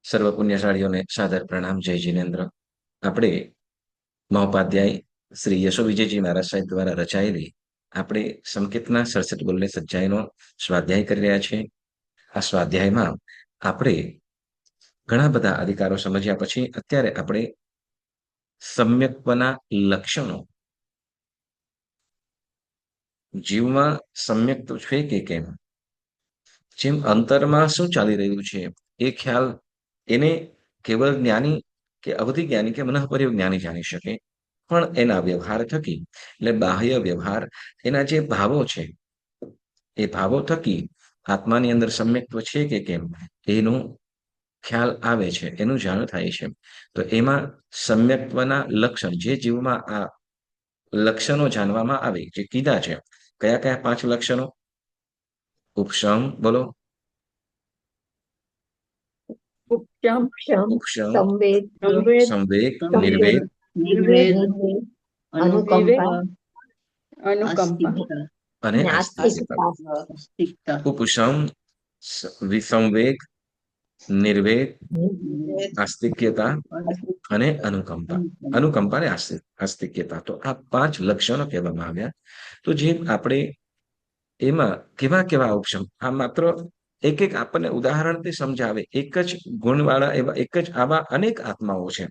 સર્વ પુણ્યશાળીઓને સાદર પ્રણામ. જય જીનેન્દ્ર. આપણે મહોપાધ્યાય શ્રી યશો વિજયજી મહારાજ સાહેબ દ્વારા રચાયેલી આપણે સંકેતના 67 બોલને સજ્જાયનો સ્વાધ્યાય કરી રહ્યા છીએ. આ સ્વાધ્યાયમાં આપણે ઘણા બધા અધિકારો સમજ્યા પછી અત્યારે આપણે સમ્યક્ત્વના લક્ષણો, જીવમાં સમ્યક્ત્વ છે કે કેમ, જેમ અંતરમાં શું ચાલી રહ્યું છે એ ખ્યાલ એને કેવળ જ્ઞાની કે અવધિ જ્ઞાની કે મનઃપર્ય જ્ઞાની જાણી શકે, પણ એના વ્યવહાર થકી, એટલે બાહ્ય વ્યવહાર, એના જે ભાવો છે એ ભાવો થકી આત્માની અંદર સમ્યક્ત્વ છે કે કેમ એનો ખ્યાલ આવે છે, એનું જાણ થાય છે. તો એમાં સમ્યક્ત્વના લક્ષણ, જે જીવમાં આ લક્ષણો જાણવામાં આવે, જે કીધા છે, કયા કયા 5 લક્ષણો? ઉપશમ, બોલો. ઉપશમ, ઉપશમ, સંવેગ, સંવેગ, સંવેગ, નિર્વેગ, નિર્વેગ, અનુકંપા, અનુકંપા અને આસ્તિકતા. આસ્તિકતા. ઉપશમ, વિસંવેગ, નિર્વેગ, આસ્તિક્યતા અને અનુકંપા. અનુકંપા અને આસ્તિક્યતા, તો આ 5 લક્ષણો કહેવામાં આવ્યા. તો જે આપણે એમાં કેવા કેવા ઉપશમ, આ માત્ર એક એક આપણને ઉદાહરણથી સમજાવે, એક જ ગુણવાળા એવા એક જ આવા અનેક આત્માઓ છે.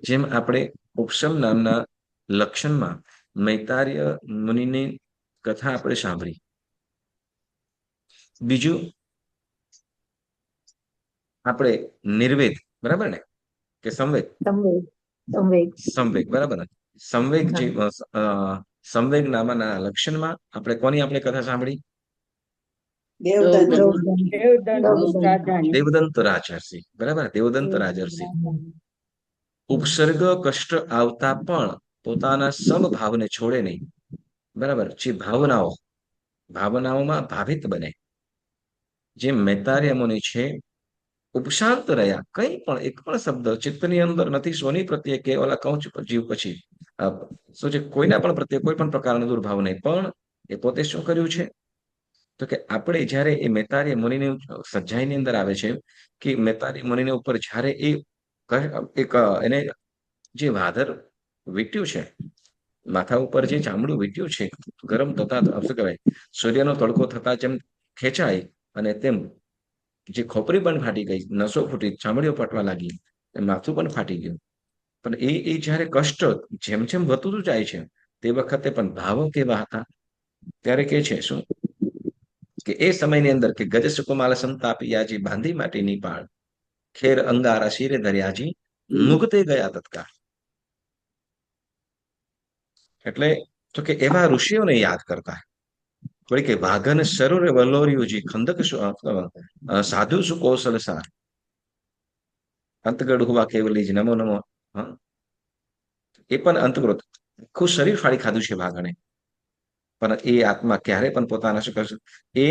જેમ આપણે ઉપશમ નામના લક્ષણમાં મૈતાર્ય મુનિની કથા આપણે સાંભળી. બીજું આપણે નિર્વેદ, બરાબર ને, કે સંવેગ? સંવેગ, બરાબર ને. સંવેગ, જે સંવેગ નામના લક્ષણમાં આપણે કોની કથા સાંભળી? દેવદંત રાજર્ષિ, બરાબર, દેવદંત રાજર્ષિ. ઉપસર્ગ કષ્ટ આવતા પણ પોતાના સમભાવને છોડે નહીં, બરાબર. જે ભાવનાઓમાં ભાવિત બને, જે મૈતાર્ય મુનિ છે, ઉપશાંત રહ્યા, કંઈ પણ એક પણ શબ્દ ચિત્તની અંદર નથી સ્વની પ્રત્યે કે ઓલા કૌચ જીવ પછી શું છે, કોઈના પણ પ્રત્યે કોઈ પણ પ્રકારનો દુર્ભાવ નહીં. પણ એ પોતે શું કર્યું છે, તો કે આપણે જ્યારે એ મૈતાર્ય મુનિની સજ્જાઈની અંદર આવે છે કે મૈતાર્ય મુનિને ઉપર જ્યારે એક એને જે વાધર વીટ્યું છે, માથા ઉપર જે ચામડું વીટ્યું છે, ગરમ થતા શું કહેવાય, સૂર્યનો તડકો થતા જેમ ખેંચાય અને તેમ જે ખોપરી પણ ફાટી ગઈ, નસો ફૂટી, ચામડીઓ ફાટવા લાગી, માથું પણ ફાટી ગયું. પણ એ જ્યારે કષ્ટ જેમ જેમ વધતું જાય છે, તે વખતે પણ ભાવો કેવા હતા? ત્યારે કે છે શું કે એ સમયની અંદર કે ગજ સુકુમાલ સંતાપિયાજી બાંધી માટીની પાળ, ખેર અંગારા શિરે ધર્યાજી, મુગતે ગયા તત્કાળ. એટલે તો કે એવા ઋષિઓને યાદ કરતા, વળી કે વાઘન સરોરે વલ્લોર્યુજી ખંદક સાધુ સુકૌશલ સાર, અંતગઢ હુવા કેવલી જ નમો નમો. એ પણ અંતકૃત આખું શરીર ફાડી ખાધું છે વાઘણે, પણ એ આત્મા ક્યારે પણ પોતાના શું કરશે, એ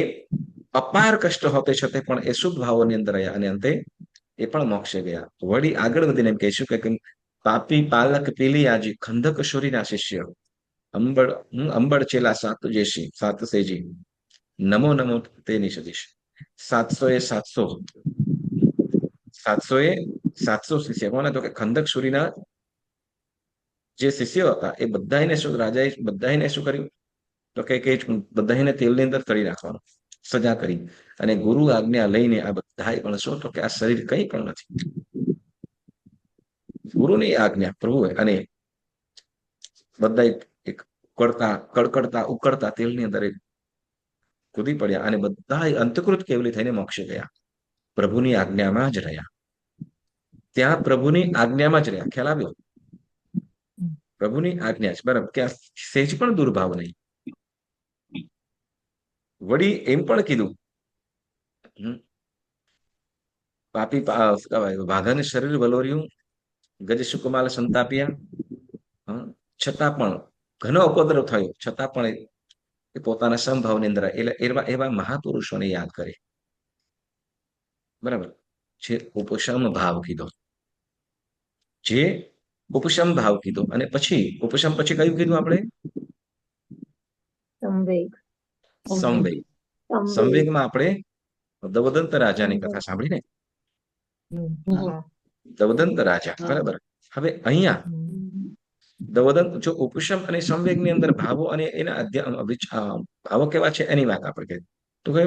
અપાર કષ્ટ હોતે છતાં પણ એ શુભ ભાવોની અંદર રહ્યા અને અંતે એ પણ મોક્ષે ગયા. વળી આગળ વધીને એમ કહીશું કે પાપી પાલક પેલી આજી ખંદક શોરીના શિષ્ય, અંબળ ચેલા સાત સેજી, નમો નમો તેની સદીશ. 700 શિષ્ય કોને? તો કે ખંદક સુરીના જે શિષ્યો હતા, એ બધાને શું, રાજાએ બધાને શું કર્યું, તો કે બધાને તેલની અંદર તળી નાખવાનું સજા કરી, અને ગુરુ આજ્ઞા લઈને આ બધા પણ શું, તો કે આ શરીર કંઈ પણ નથી, ગુરુની આજ્ઞા પ્રભુએ, અને બધા એક કડકડતા ઉકળતા તેલની અંદર કૂદી પડ્યા અને બધા અંતકૃત કેવલી થઈને મોક્ષે ગયા, પ્રભુની આજ્ઞામાં જ રહ્યા. ત્યાં પ્રભુની આજ્ઞામાં જ રહ્યા. ખ્યાલ આવ્યો? પ્રભુની આજ્ઞા છે, બરાબર. ત્યાં સહેજ પણ દુર્ભાવ નહીં. વળી એમ પણ કીધું, પાપી વાઘાને શરીર વલોર્યું, ગજ સુકુમાલ સંતાપ્યા, છતાં પણ ઘણો ઉપદ્રવ થયો, છતાં પણ એ પોતાના સમભાવની અંદર એવા મહાપુરુષોને યાદ કરે, બરાબર. જે ઉપશમ ભાવ કીધો, જે ઉપશમ ભાવ કીધો, અને પછી ઉપશમ પછી કયું કીધું આપણે? સંવેગ. સંવેગમાં આપણે દવદંત રાજાની કથા સાંભળીને, હા. દવદંત રાજા, હા. બરાબર. હવે અહીંયા દવદંત જો ઉપશમ અને સંવેગની અંદર ભાવો અને એના ભાવો કેવા છે એની વાત આપણે કરીએ તો કે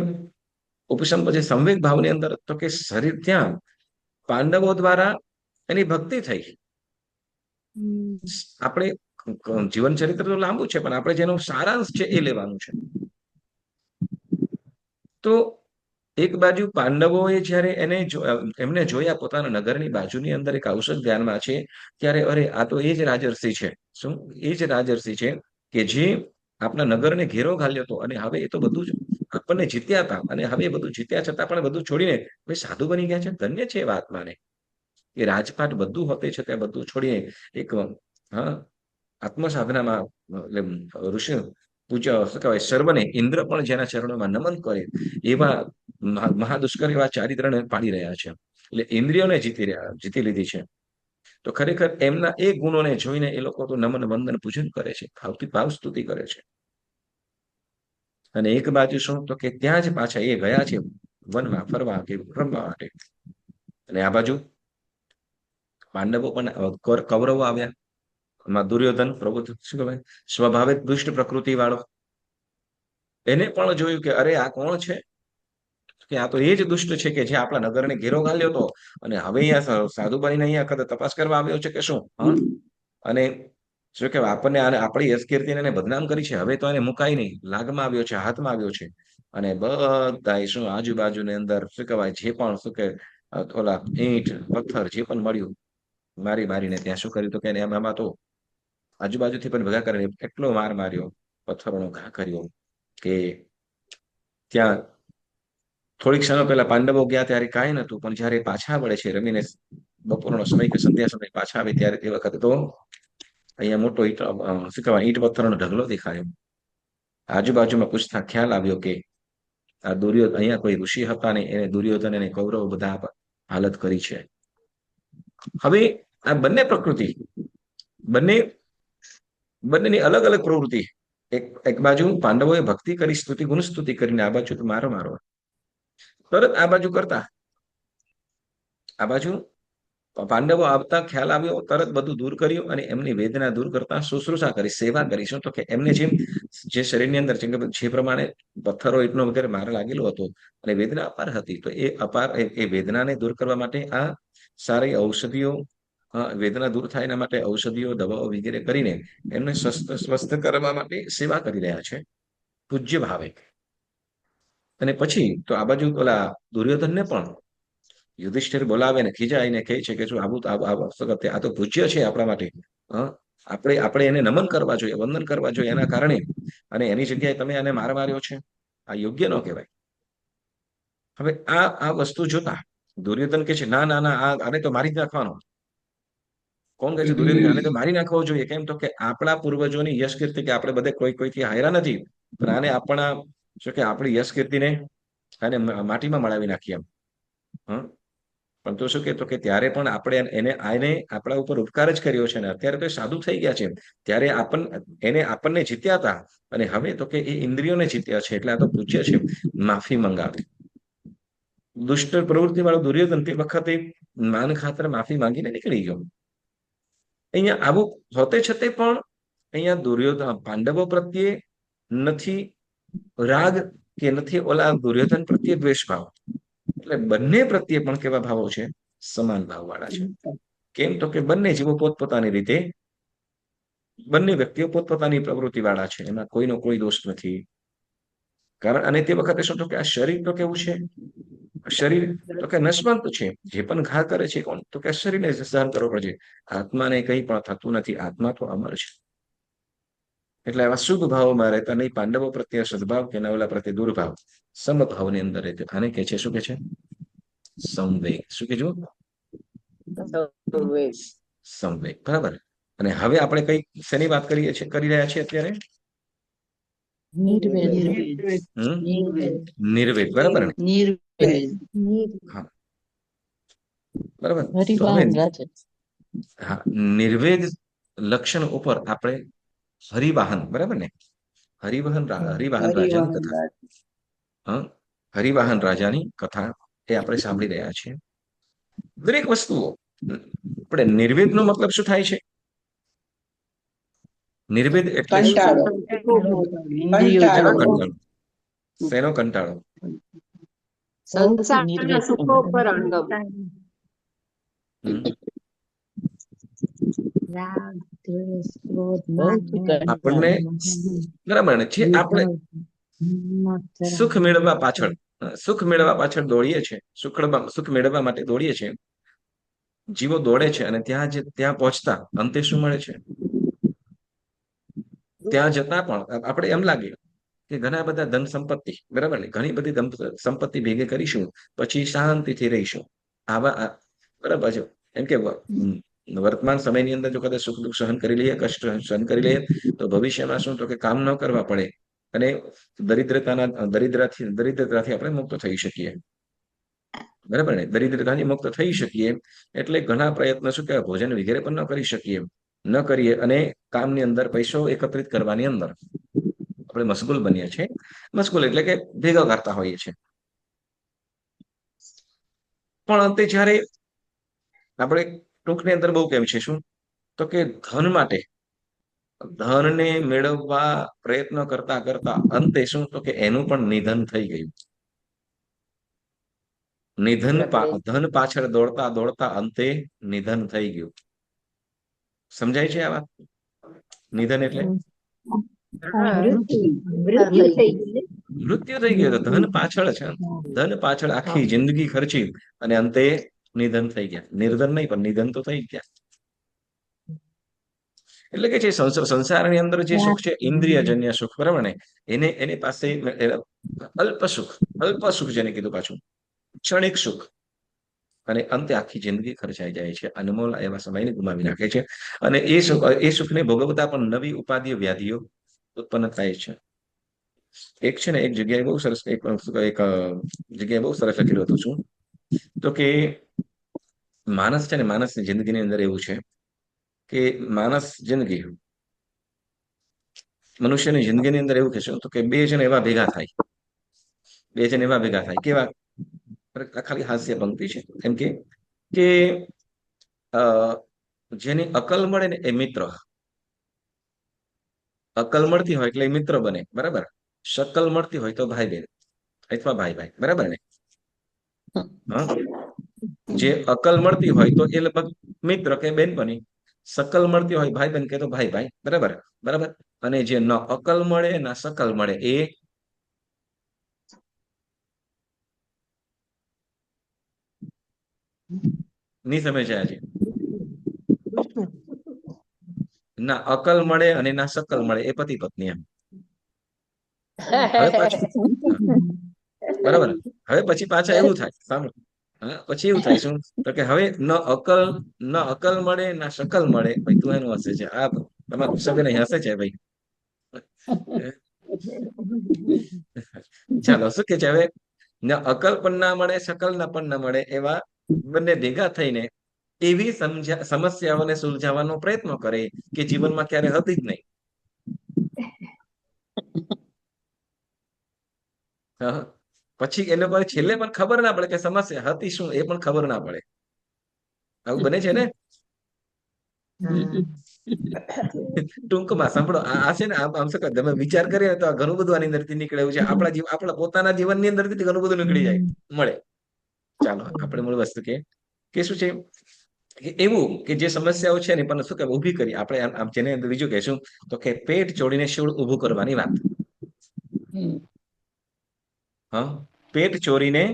ઉપશમ પછી સંવેગ ભાવની અંદર તો કે શરીર ત્યાં પાંડવો દ્વારા એની ભક્તિ થઈ. આપણે જીવન ચરિત્ર તો લાંબુ છે પણ આપણે જેનો સારાંશ છે એ લેવાનું છે. તો એક બાજુ પાંડવોએ જ્યારે એમને જોયા પોતાના નગરની બાજુની અંદર એક ઔષધ ધ્યાનમાં છે ત્યારે અરે આ તો એ જ રાજર્ષિ છે. શું? એ જ રાજર્ષિ છે કે જે આપણા નગરને ઘેરો ઘાલ્યો હતો અને હવે એ તો બધું જ આપણને જીત્યા હતા અને હવે બધું જીત્યા છતાં પણ બધું છોડીને ભાઈ સાધુ બની ગયા છે. ધન્ય છે એ આત્માને. એ રાજપાટ બધું હોતે છે ત્યાં બધું છોડીને એક હા આત્મ સાધનામાં ઋષિ પૂજ્ય શું કહેવાય સર્વને ઇન્દ્ર પણ જેના ચરણોમાં નમન કરે એવા મહાદુષ્કર એવા ચારિત્રને પાડી રહ્યા છે. એટલે ઇન્દ્રિયોને જીતી લીધી છે. તો ખરેખર એમના એ ગુણોને જોઈને એ લોકો તો નમન વંદન પૂજન કરે છે, ભાવથી ભાવ સ્તુતિ કરે છે. અને એક બાજુ શું તો કે ત્યાં જ પાછા એ ગયા છે વનમાં ફરવા કે રમવા માટે. અને આ બાજુ પાંડવો પણ કૌરવો આવ્યા. એમાં દુર્યોધન પ્રભુ શું કહેવાય સ્વભાવે દુષ્ટ પ્રકૃતિ વાળો. એને પણ જોયું કે અરે આ કોણ છે કે આ તો એ જ દુષ્ટ છે કે જે આપણા નગરને ઘેરો ઘાલ્યો હતો અને હવે અહીંયા સાધુ બનીને અહીંયા તપાસ કરવા આવ્યો છે કે શું. અને શું કહેવાય આપણને આપણી યશકીર્તિને એને બદનામ કરી છે. હવે તો એને મુકાય નહીં, લાગમાં આવ્યો છે, હાથમાં આવ્યો છે. અને બધા શું આજુબાજુની અંદર શું કહેવાય જે પણ શું કે ઓલા ઈંટ પથ્થર જે પણ મળ્યું મારીને ત્યાં શું કર્યું તો કે એમાં તો આજુબાજુથી પણ ભેગા કરીને એટલો માર માર્યો, પથ્થરોનો ઘા કર્યો કે ત્યાં થોડીક ક્ષણો પહેલા પાંડવો ગયા ત્યારે કાંઈ નતું, પણ જયારે પાછા વળે છે રમીને બપોરનો સમય કે સંધ્યા સમય પાછા આવે ત્યારે તે વખતે તો અહીંયા મોટો શું કહેવાય ઈંટ પથ્થરનો ઢગલો દેખાયો. આજુબાજુમાં પૂછતા ખ્યાલ આવ્યો કે આ દુર્યોધન અહીંયા કોઈ ઋષિ હતા ને એને દુર્યોધન અને કૌરવ બધા હાલત કરી છે. હવે આ બંને પ્રકૃતિ બંનેની અલગ અલગ પ્રવૃત્તિ. એક બાજુ પાંડવોએ ભક્તિ કરી સ્તુતિ ગુણ સ્તુતિ કરીને આ બાજુ તો મારો તરત આ બાજુ કરતા આ બાજુ પાંડવો આવતા ખ્યાલ આવ્યો, તરત બધું દૂર કર્યું અને એમની વેદના દૂર કરતા શુશ્રૂષા કરી, સેવા કરી. શું તો કે એમને જે શરીરની અંદર જે પ્રમાણે પથ્થરો એટલો વગેરે માર લાગેલો હતો અને વેદના અપાર હતી તો એ વેદનાને દૂર કરવા માટે આ સારી ઔષધિઓ વેદના દૂર થાય એના માટે ઔષધિઓ દવાઓ વગેરે કરીને એમને સ્વસ્થ કરવા માટે સેવા કરી રહ્યા છે પૂજ્ય ભાવે. અને પછી તો આ બાજુ ઓલા દુર્યોધનને પણ યુધિષ્ઠિર બોલાવે ને ખીજાઈને કહે છે કે શું આ તો પૂજ્ય છે આપણા માટે. આપણે એને નમન કરવા જોઈએ, વંદન કરવા જોઈએ એના કારણે, અને એની જગ્યાએ તમે આને માર્યો છે, આ યોગ્ય ન કહેવાય. હવે આ વસ્તુ જોતા દુર્યોધન કે છે ના ના ના આને તો મારી જ નાખવાનો. કોણ કહે છે? દુર્યોધન આને તો મારી નાખવો જોઈએ. કેમ તો કે આપણા પૂર્વજોની યશ કીર્તિ કે આપણે બધે કોઈથી હાયરા નથી, પણ આને આપણી યશ કીર્તિને આને માટીમાં મળાવી નાખીએ એમ. પણ તો શું કહેતો કે ત્યારે પણ આપણે આને આપણા ઉપર ઉપકાર જ કર્યો છે ને અત્યારે તો સાધુ થઈ ગયા છે. ત્યારે આપણને જીત્યા હતા અને હવે તો કે એ ઇન્દ્રિયોને જીત્યા છે એટલે આ તો પૂજ્ય છે, માફી મંગાવે. દુષ્ટ પ્રવૃત્તિ વાળો દુર્યોધન તે વખતે માન ખાતર માફી માંગીને નીકળી ગયો. અહીંયા આવું હોતે છતાં પણ અહીંયા દુર્યોધન પાંડવો પ્રત્યે નથી રાગ કે નથી ઓલા દુર્યોધન પ્રત્યે દ્વેષ ભાવ. એટલે બંને પ્રત્યે પણ કેવા ભાવો છે? સમાન ભાવ વાળા છે. કેમ તો કે બંને જીવો પોતપોતાની રીતે બંને વ્યક્તિઓ પોતપોતાની પ્રવૃત્તિ વાળા છે, એમાં કોઈનો કોઈ દોષ નથી. કારણ અને તે વખતે શું તો કે આ શરીર તો કેવું છે? શરીર તો કે નશવંત છે. જે પણ ઘા કરે છે કોણ તો કે શરીરને સહન કરવો પડે છે. આત્માને કંઈ પણ થતું નથી, આત્મા તો અમર છે. એટલે આવા શુભ ભાવોમાં રહેતા નહીં, પાંડવો પ્રત્યે સદભાવ કે નવલા પ્રત્યે દુર્ભાવ, સમભાવની અંદર રહેતો. આને કે છે શું કે છે? સંવેગ. શું કીધું? સંવેગ. બરાબર. અને હવે આપણે શેની વાત કરી રહ્યા છીએ અત્યારે? નિર્વેદ. બરાબર ને? હા બરાબર. તો હવે હા નિર્વેદ લક્ષણ ઉપર આપણે હરિવાહન, બરાબર ને? હરિવાહન રાજન કથા. હરિવાહન રાજાની કથા એ આપણે સાંભળી રહ્યા છીએ. દરેક વસ્તુઓ આપણે નિર્વેદનો મતલબ શું થાય છે? નિર્વેદ એટલે શું? કંટાળો ઇન્દ્રિયો શેનો જળવાય. કંટાળો? શેનો કંટાળો? સંસારના સુખો પર અણગમ. હમ. રાગ, દ્વેષ, ક્રોધ, બહુ માન, જ આપણને બરાબર ને જે આપણે સુખ મેળવવા પાછળ દોડીએ છીએ, સુખ મેળવવા માટે દોડીએ છીએ, જીવો દોડે છે અને ત્યાં પહોંચતા અંતે શું મળે છે? ત્યાં જતા પણ આપણે એમ લાગે કે ઘણા બધા ધન સંપત્તિ, બરાબર ને, ઘણી બધી સંપત્તિ ભેગી કરીશું, પછી શાંતિથી રહીશું. બરાબર છે. એમ કે વર્તમાન સમયની અંદર જો કદાચ સુખ દુઃખ સહન કરી લઈએ, કષ્ટ સહન કરી લઈએ, તો ભવિષ્યમાં શું, તો કે કામ ન કરવા પડે અને દરિદ્રતાથી આપણે મુક્ત થઈ શકીએ. બરાબર ને, દરિદ્રતાથી મુક્ત થઈ શકીએ એટલે ઘણા પ્રયત્નો શું કહેવાય, ભોજન વગેરે પણ ન કરીએ અને કામની અંદર પૈસો એકત્રિત કરવાની અંદર આપણે મશગુલ બનીએ છીએ. મશગુલ એટલે કે ભેગા કરતા હોઈએ છીએ. પણ અંતે જ્યારે આપણે ટૂંકની અંદર બહુ કેમ છે શું, તો કે ધનને મેળવવા પ્રયત્ન કરતા કરતા અંતે શું, તો કે એનું પણ નિધન થઈ ગયું. ધન પાછળ દોડતા દોડતા અંતે નિધન થઈ ગયું. સમજાય છે આ વાત? નિધન એટલે મૃત્યુ થઈ ગયું. ધન પાછળ છે, ધન પાછળ આખી જિંદગી ખર્ચી અને અંતે નિધન થઈ ગયા. નિર્ધન નહીં પણ નિધન તો થઈ ગયા. એટલે કે જે સંસારની અંદર જે સુખ છે, ઇન્દ્રિયજન્ય સુખ, બરાબર ને, એની પાસે અલ્પ સુખ જેને કીધું, પાછું ક્ષણિક સુખ, અને અંતે આખી જિંદગી ખર્ચાઈ જાય છે, અનમોલ એવા સમયને ગુમાવી નાખે છે. અને એ સુખને ભોગવતા પણ નવી ઉપાધિઓ, વ્યાધિઓ ઉત્પન્ન થાય છે. એક છે ને, એક જગ્યાએ બહુ સરસ લખેલું હતું શું, તો કે માણસ છે ને, માણસની જિંદગીની અંદર એવું છે કે મનુષ્યની જિંદગીની અંદર એવું કહેશું તો કે બે જણ એવા ભેગા થાય. કેવા? ખાલી હાસ્ય પંક્તિ છે. એમ કે જેની અકલ મળે ને એ મિત્ર. અકલ મળતી હોય એટલે એ મિત્ર બને, બરાબર. શકલ મળતી હોય તો ભાઈ બહેન અથવા ભાઈ ભાઈ, બરાબર ને. જે અકલ મળતી હોય તો એ લગભગ મિત્ર કે બેન બની. શકલ મળતી હોય ભાઈ બહેન કે તો ભાઈ ભાઈ, બરાબર. અને જે ન અકલ મળે ના શકલ મળે એ નહીં સમજાય છે. ના અકલ મળે અને ના શકલ મળે એ પતિ પત્ની એમ. હવે પાછું બરાબર. હવે પછી પાછા એવું થાય, સાંભળો, પછી એવું થાય શું, તો કે હવે ન અકલ મળે ના શકલ મળે. ભાઈ તું એનું હસે છે, આ તમારા સગને હસે છે ભાઈ. ચાલો, શું કે છે હવે, ન અકલ પણ ના મળે, શકલ ના પણ ના મળે, એવા બંને ભેગા થઈને એવી સમસ્યાઓને સુલઝાવવાનો પ્રયત્ન કરે કે જીવનમાં ક્યારે હતી જ નહીં. પછી એને છેલ્લે પણ ખબર ના પડે કે સમસ્યા હતી શું, એ પણ ખબર ના પડે. આવું બને છે ને. ટૂંકમાં સાંભળો, આ છે ને, આમ શું તમે વિચાર કરીએ તો ઘણું બધું આની અંદરથી નીકળે એવું છે. આપણા પોતાના જીવનની અંદરથી ઘણું બધું નીકળી જાય મળે. ચાલો આપણે મૂળ વસ્તુ કે શું છે કે એવું કે જે સમસ્યાઓ છે ને પણ શું કે ઊભી કરી આપણે આમ જેને બીજું કહેશું તો કે પેટ જોડીને શૂળ ઊભું કરવાની વાત. પેટ ચોરીને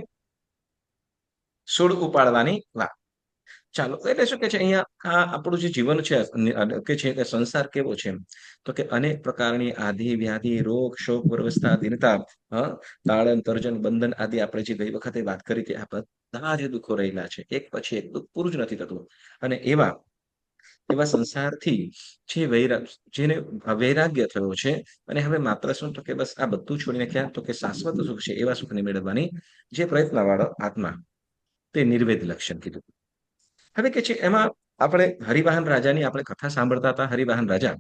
સૂળ ઉપાડવાની વાત. ચાલો, એટલે શું કે છે અહીંયા આપણું જે જીવન છે કે સંસાર કેવો છે, તો કે અનેક પ્રકારની આધિ વ્યાધિ, રોગ શોક વ્યવસ્થા, દીનતા, તાળન તર્જન બંધન આદિ આપણે જે ગઈ વખતે વાત કરી કે આ બધા જે દુઃખો રહેલા છે, એક પછી એક દુઃખ પૂરું જ નથી થતું. અને એવા સંસારથી જેને વૈરાગ્ય થયો છે અને હવે માત્ર શું, તો કે બસ આ બધું છોડીને ક્યાં, તો કે શાશ્વત સુખ છે એવા સુખને મેળવવાની જે પ્રયત્ન વાળો આત્મા, તે નિર્વેદ લક્ષણ કીધું. હવે કે છે એમાં આપણે હરિવાહન રાજાની આપણે કથા સાંભળતા હતા. હરિવાહન રાજા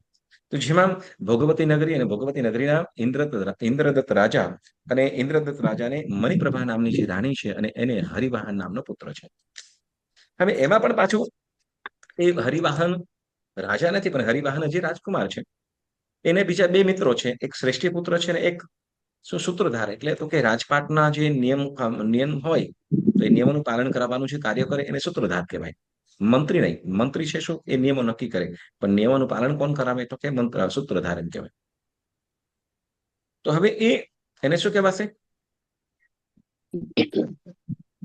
તો જેમાં ભોગવતી નગરી અને ભોગવતી નગરીના ઇન્દ્રદત્ત રાજા અને ઇન્દ્રદત્ત રાજાને મણિપ્રભા નામની જે રાણી છે અને એને હરિવાહન નામનો પુત્ર છે. હવે એમાં પણ પાછું એ હરિવાહન રાજા નથી, પણ હરિવાહન જે રાજકુમાર છે એને બીજા બે મિત્રો છે, એક શ્રેષ્ઠી પુત્ર છે અને એક સૂત્રધાર. એટલે તો કે રાજપાટના જે નિયમ હોય તો એ નિયમોનું પાલન કરાવવાનું જે કાર્ય કરે એને સૂત્રધાર કહેવાય. મંત્રી નહીં, મંત્રી છે શું એ નિયમો નક્કી કરે, પણ નિયમોનું પાલન કોણ કરાવે તો કે સૂત્રધાર એમ કહેવાય. તો હવે એને શું કહેવાશે?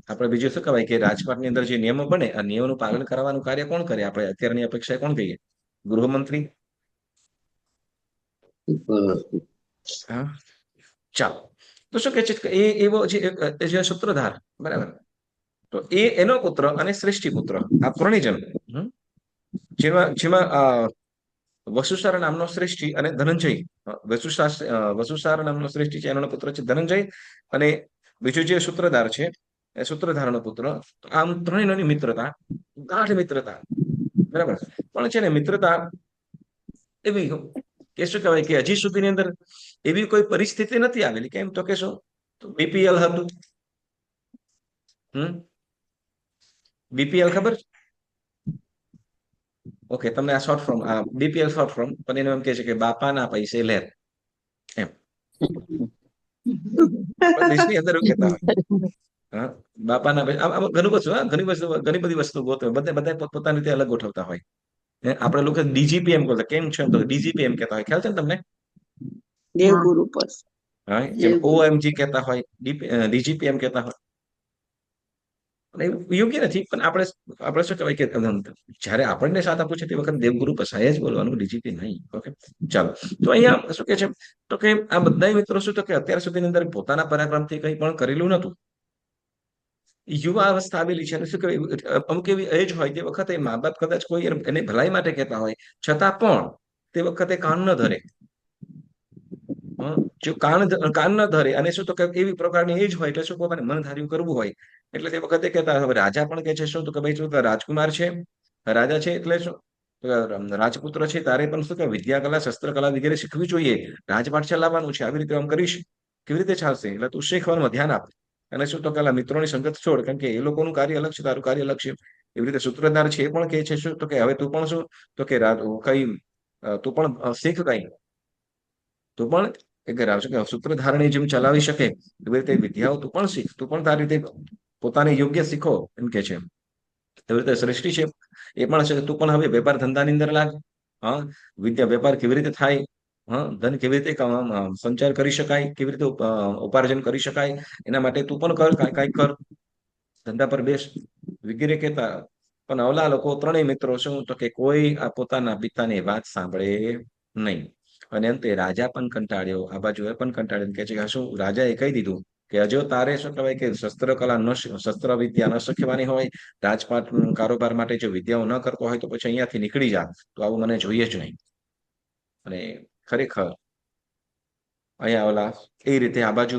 આપણે બીજું શું કહેવાય કે રાજપાટની અંદર જે નિયમો બને આ નિયમોનું પાલન કરવાનું કાર્ય કોણ કરે? આપણે અત્યારની અપેક્ષાએ કોણ કહીએ? ગૃહમંત્રી. હા, ચાલો. તો શું કે છે કે એવો જે સૂત્રધાર, બરાબર, તો એનો પુત્ર અને શ્રેષ્ઠી પુત્ર આ ત્રણેય જણ, જેમાં વસુસાર નામનો શ્રેષ્ઠી અને ધનંજય, વસુસાર નામનો શ્રેષ્ઠી છે, એનો પુત્ર છે ધનંજય, અને બીજું જે સૂત્રધાર છે એ સૂત્રધારનો પુત્ર. આમ ત્રણેયની મિત્રતા, ગાઢ મિત્રતા, બરાબર. પણ છે ને મિત્રતા એવી કે શું કહેવાય કે હજી સુધીની અંદર એવી કોઈ પરિસ્થિતિ નથી આવેલી. કેમ તો કે શું બીપીએલ હતું. બીપીએલ ખબર છે? ઓકે, તમને આ short form, BPL short form, પણ એનું એમ કે છે કે બાપાના પૈસે લહેર, એમ. દેશની અંદર એવું કહેતા હોય, હા, બાપાના પૈસે. ઘણું બધું, ઘણી બધી વસ્તુ ગોતો, બધા પોતાની રીતે અલગ ગોઠવતા હોય. આપણે લોકો ડીજીપી એમ બોલતા, કેમ છે તો ડીજીપી એમ કહેતા હોય, ખ્યાલ છે ને તમને? દેવગુરુ પર હા, જેમ ઓએમજી કહેતા હોય, ડીજીપી એમ કહેતા હોય. યોગ્ય નથી, પણ આપણે શું કહેવાય કે જયારે આપણને સાથ આપવું છે તે વખતે દેવગુરુ પસાય જ બોલવાનું, ડીજીપી નહીં. ઓકે, ચાલો. તો અહીંયા શું કે છે તો કે આ બધા મિત્રો શું તો કે અત્યાર સુધીની અંદર પોતાના પરાક્રમથી કંઈ પણ કરેલું નતું. યુવા અવસ્થા આવેલી છે અને શું કહેવાય અમુક એવી એજ હોય તે વખતે મા બાપ કદાચ કોઈ એને ભલાઈ માટે કહેતા હોય, છતાં પણ તે વખતે કાન ન ધરે. જો કાન ન ધરે અને શું તો કે એવી પ્રકારની એજ હોય એટલે શું પોતાને મન ધાર્યું કરવું હોય એટલે તે વખતે કહેતા. હવે રાજા પણ કે છે શું તો કે ભાઈ શું રાજકુમાર છે, રાજા છે એટલે શું રાજપુત્ર છે, તારે પણ શું કે વિદ્યા કલા, શસ્ત્રકલા વગેરે શીખવી જોઈએ, રાજપાટ ચલાવવાનું છે, આવી રીતે આમ કરીશ કેવી રીતે ચાલશે? એટલે તું શીખવામાં ધ્યાન આપ. અને શું તો પેલા મિત્રોની સંગત છોડ, કારણ કે એ લોકોનું કાર્ય અલગ છે, તારું કાર્ય અલગ છે. એવી રીતે સૂત્રધાર છે એ પણ કે છે શું તો કે હવે તું પણ શું તો કે કઈ તું પણ શીખ કઈ, તું પણ સૂત્રધારણી જેમ ચલાવી શકે એવી રીતે વિદ્યાઓ તું પણ શીખ, તું પણ તારી રીતે પોતાને યોગ્ય શીખો, એમ કે છે. એવી રીતે સૃષ્ટિ છે એ પણ છે તું પણ હવે વેપાર ધંધાની અંદર લાગ. હા, વિદ્યા વેપાર કેવી રીતે થાય, હા, ધન કેવી રીતે સંચાર કરી શકાય, કેવી રીતે ઉપાર્જન કરી શકાય, એના માટે તું પણ કર, કાંઈક કર, ધંધા પર બેસ વગેરે કહેતા. પણ અવલા લોકો ત્રણેય મિત્રો શું તો કે કોઈ આ પોતાના પિતાની વાત સાંભળે નહીં. અને અંતે રાજા પણ કંટાળ્યો, આ બાજુ એ પણ કંટાળ્યો, કે છે કે શું રાજાએ કહી દીધું કે હજુ તારે શું કહેવાય કે શસ્ત્ર વિદ્યા ન શીખવાની હોય, રાજપાટ કારોબાર માટે જો વિદ્યાઓ ન કરતો હોય તો પછી અહીંયાથી નીકળી જા, તો આવું મને જોઈએ જ નહીં. અને ખરેખર અહીંયા ઓલા એ રીતે આ બાજુ